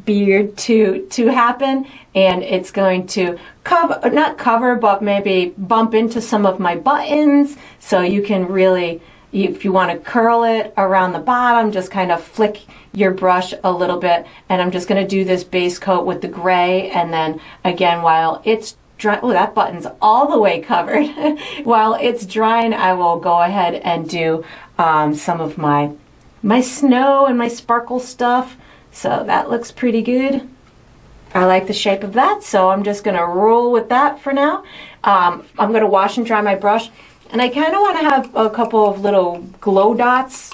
beard to happen, and it's going to cover, not cover, but maybe bump into some of my buttons. So you can really, if you want to curl it around the bottom, just kind of flick your brush a little bit. And I'm just going to do this base coat with the gray, and then again, while it's dry, oh, that button's all the way covered. While it's drying, I will go ahead and do some of my snow and my sparkle stuff. So that looks pretty good. I like the shape of that, so I'm just going to roll with that for now. I'm going to wash and dry my brush, and I kind of want to have a couple of little glow dots.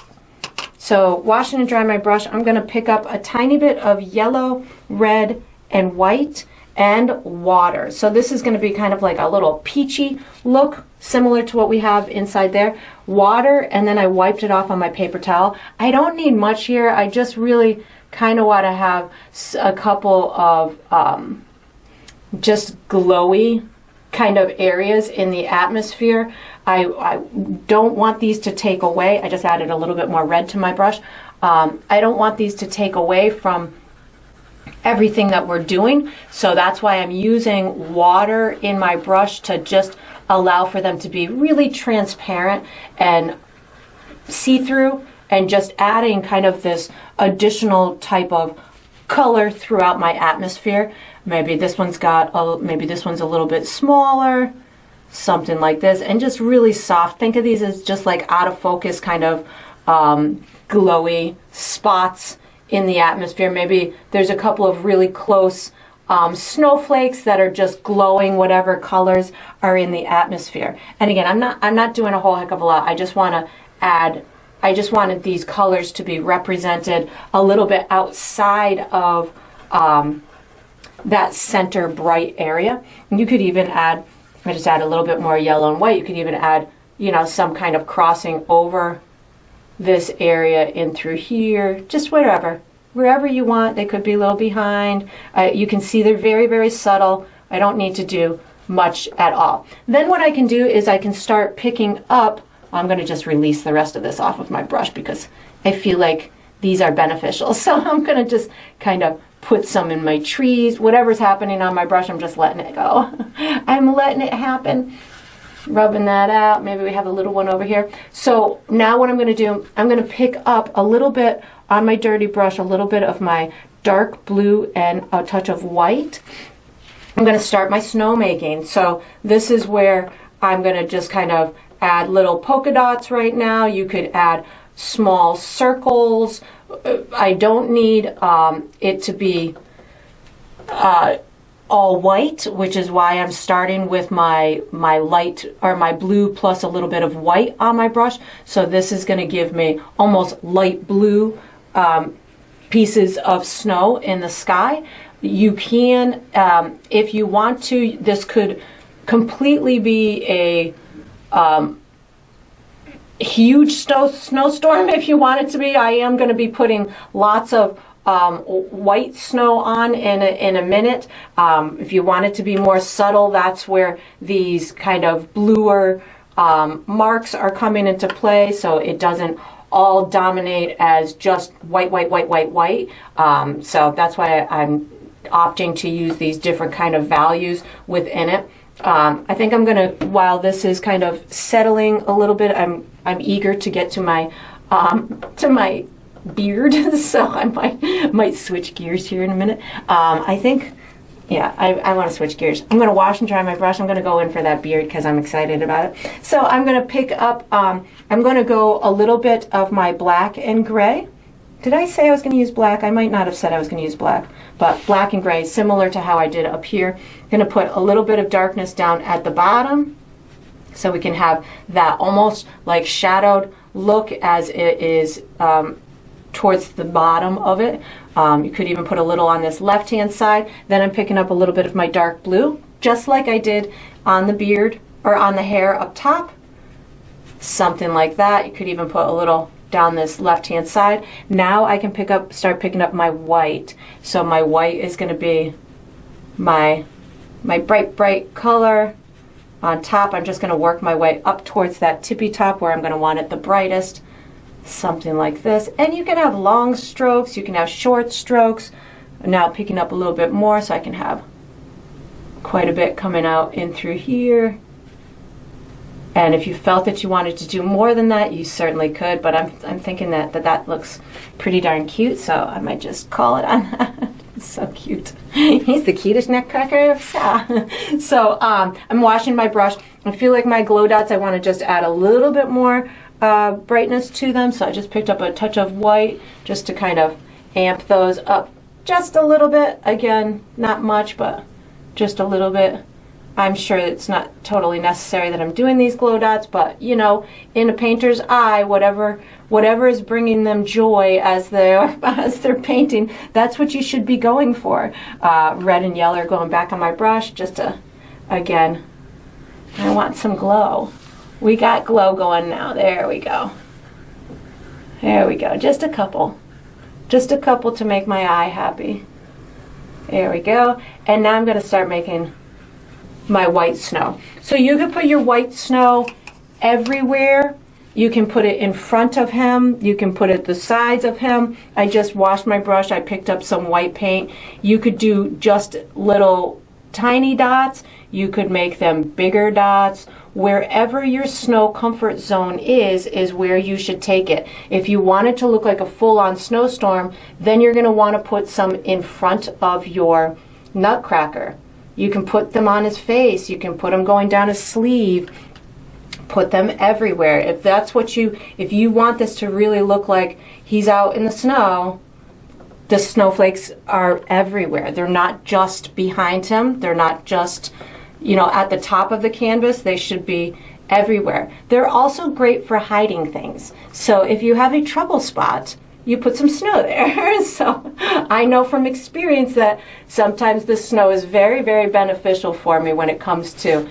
So washing and dry my brush, I'm going to pick up a tiny bit of yellow, red, and white, and water. So this is going to be kind of like a little peachy look, similar to what we have inside there. Water, and then I wiped it off on my paper towel. I don't need much here. I just really kind of want to have a couple of just glowy kind of areas in the atmosphere. I don't want these to take away. I just added a little bit more red to my brush. I don't want these to take away from everything that we're doing. So that's why I'm using water in my brush to just allow for them to be really transparent and see-through, and just adding kind of this additional type of color throughout my atmosphere. Maybe this one's maybe this one's a little bit smaller, something like this, and just really soft. Think of these as just like out of focus kind of glowy spots in the atmosphere. Maybe there's a couple of really close snowflakes that are just glowing whatever colors are in the atmosphere. And again, I'm not doing a whole heck of a lot. I just want to add, I just wanted these colors to be represented a little bit outside of that center bright area. And you could even add, I just add a little bit more yellow and white. You could even add, you know, some kind of crossing over this area in through here, just wherever you want. They could be a little behind. You can see they're very, very subtle. I don't need to do much at all. Then what I can do is I can start picking up. I'm going to just release the rest of this off of my brush because I feel like these are beneficial. So I'm going to just kind of put some in my trees. Whatever's happening on my brush, I'm just letting it go. I'm letting it happen. rubbing that out. Maybe we have a little one over here. So now what I'm going to do, I'm going to pick up a little bit on my dirty brush, a little bit of my dark blue and a touch of white. I'm going to start my snow making. So this is where I'm going to just kind of add little polka dots right now. You could add small circles. I don't need it to be all white, which is why I'm starting with my light or my blue plus a little bit of white on my brush. So this is going to give me almost light blue pieces of snow in the sky. You can, if you want to, this could completely be a huge snowstorm if you want it to be. I am going to be putting lots of white snow on in a minute. If you want it to be more subtle, that's where these kind of bluer marks are coming into play, so it doesn't all dominate as just white, white, white, white, white. So that's why I'm opting to use these different kind of values within it. I think I'm gonna, while this is kind of settling a little bit, I'm eager to get to my beard, so I might switch gears here in a minute. I think, yeah, I want to switch gears. I'm going to wash and dry my brush. I'm going to go in for that beard because I'm excited about it. So I'm going to pick up, I'm going to go a little bit of my black and gray. Did I say I was going to use black? I might not have said I was going to use black, but black and gray, similar to how I did up here. I'm going to put a little bit of darkness down at the bottom so we can have that almost like shadowed look as it is towards the bottom of it. You could even put a little on this left-hand side. Then I'm picking up a little bit of my dark blue, just like I did on the beard or on the hair up top. Something like that. You could even put a little down this left-hand side. Now I can start picking up my white. So my white is going to be my bright color. On top, I'm just going to work my way up towards that tippy top where I'm going to want it the brightest. Something like this. And you can have long strokes, you can have short strokes. Now picking up a little bit more so I can have quite a bit coming out in through here. And if you felt that you wanted to do more than that, you certainly could, but I'm thinking that looks pretty darn cute, so I might just call it on that. It's so cute. He's the cutest nutcracker. So I'm washing my brush. I feel like my glow dots, I want to just add a little bit more brightness to them, so I just picked up a touch of white just to kind of amp those up just a little bit. Again, not much, but just a little bit. I'm sure it's not totally necessary that I'm doing these glow dots, but you know, in a painter's eye, whatever is bringing them joy as they're painting, that's what you should be going for. Red and yellow are going back on my brush just to, again, I want some glow. We got glow going now. There we go. There we go. Just a couple to make my eye happy. There we go. And now I'm going to start making my white snow. So you can put your white snow everywhere. You can put it in front of him. You can put it at the sides of him. I just washed my brush. I picked up some white paint. You could do just little tiny dots. You could make them bigger dots. Wherever your snow comfort zone is where you should take it. If you want it to look like a full-on snowstorm, then you're going to want to put some in front of your nutcracker. You can put them on his face. You can put them going down his sleeve. Put them everywhere. If that's what if you want this to really look like he's out in the snow, the snowflakes are everywhere. They're not just behind him. They're not just, you know, at the top of the canvas. They should be everywhere. They're also great for hiding things. So if you have a trouble spot, you put some snow there. So I know from experience that sometimes the snow is very, very beneficial for me when it comes to,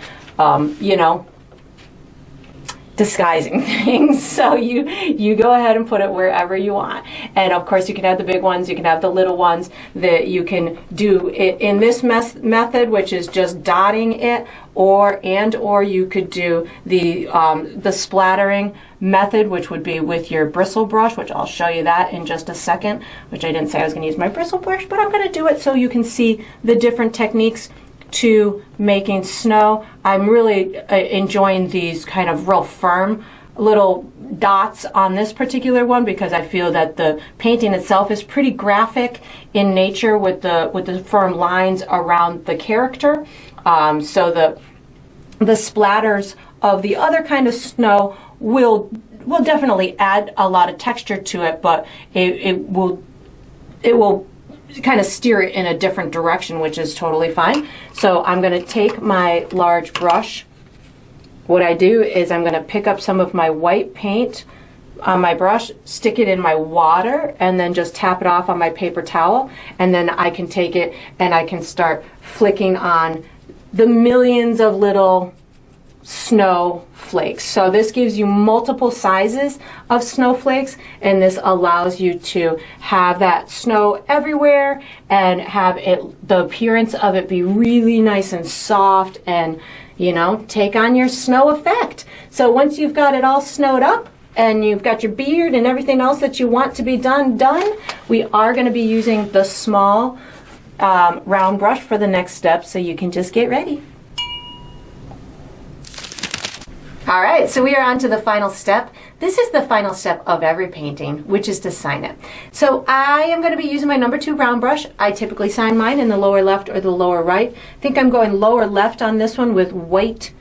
you know, disguising things. So you go ahead and put it wherever you want. And of course you can have the big ones, you can have the little ones that you can do it in this method, which is just dotting it, or you could do the splattering method, which would be with your bristle brush, which I'll show you that in just a second, which I didn't say I was going to use my bristle brush, but I'm going to do it so you can see the different techniques. to making snow. I'm really enjoying these kind of real firm little dots on this particular one because I feel that the painting itself is pretty graphic in nature with the firm lines around the character. So the splatters of the other kind of snow will definitely add a lot of texture to it, but it will kind of steer it in a different direction, which is totally fine. So I'm going to take my large brush. What I do is I'm going to pick up some of my white paint on my brush, stick it in my water, and then just tap it off on my paper towel, and then I can take it and I can start flicking on the millions of little snowflakes. So this gives you multiple sizes of snowflakes, and this allows you to have that snow everywhere and have it, the appearance of it be really nice and soft and, you know, take on your snow effect. So once you've got it all snowed up and you've got your beard and everything else that you want to be done, we are going to be using the small round brush for the next step, so you can just get ready. All right, so we are on to the final step. This is the final step of every painting, which is to sign it. So I am going to be using my number 2 round brush. I typically sign mine in the lower left or the lower right. I think I'm going lower left on this one with white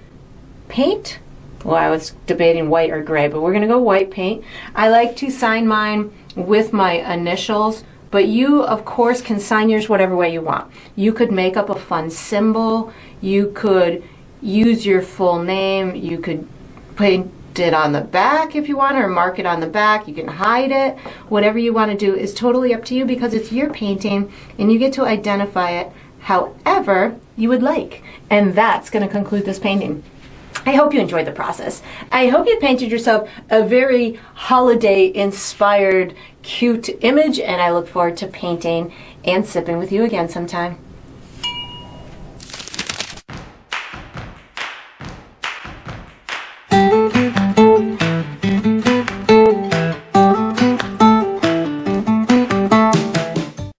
paint. Well, I was debating white or gray, but we're going to go white paint. I like to sign mine with my initials, but you, of course, can sign yours whatever way you want. You could make up a fun symbol. You could use your full name. You could paint it on the back if you want, or mark it on the back. You can hide it. Whatever you want to do is totally up to you because it's your painting and you get to identify it however you would like. And that's going to conclude this painting. I hope you enjoyed the process. I hope you painted yourself a very holiday-inspired, cute image, and I look forward to painting and sipping with you again sometime.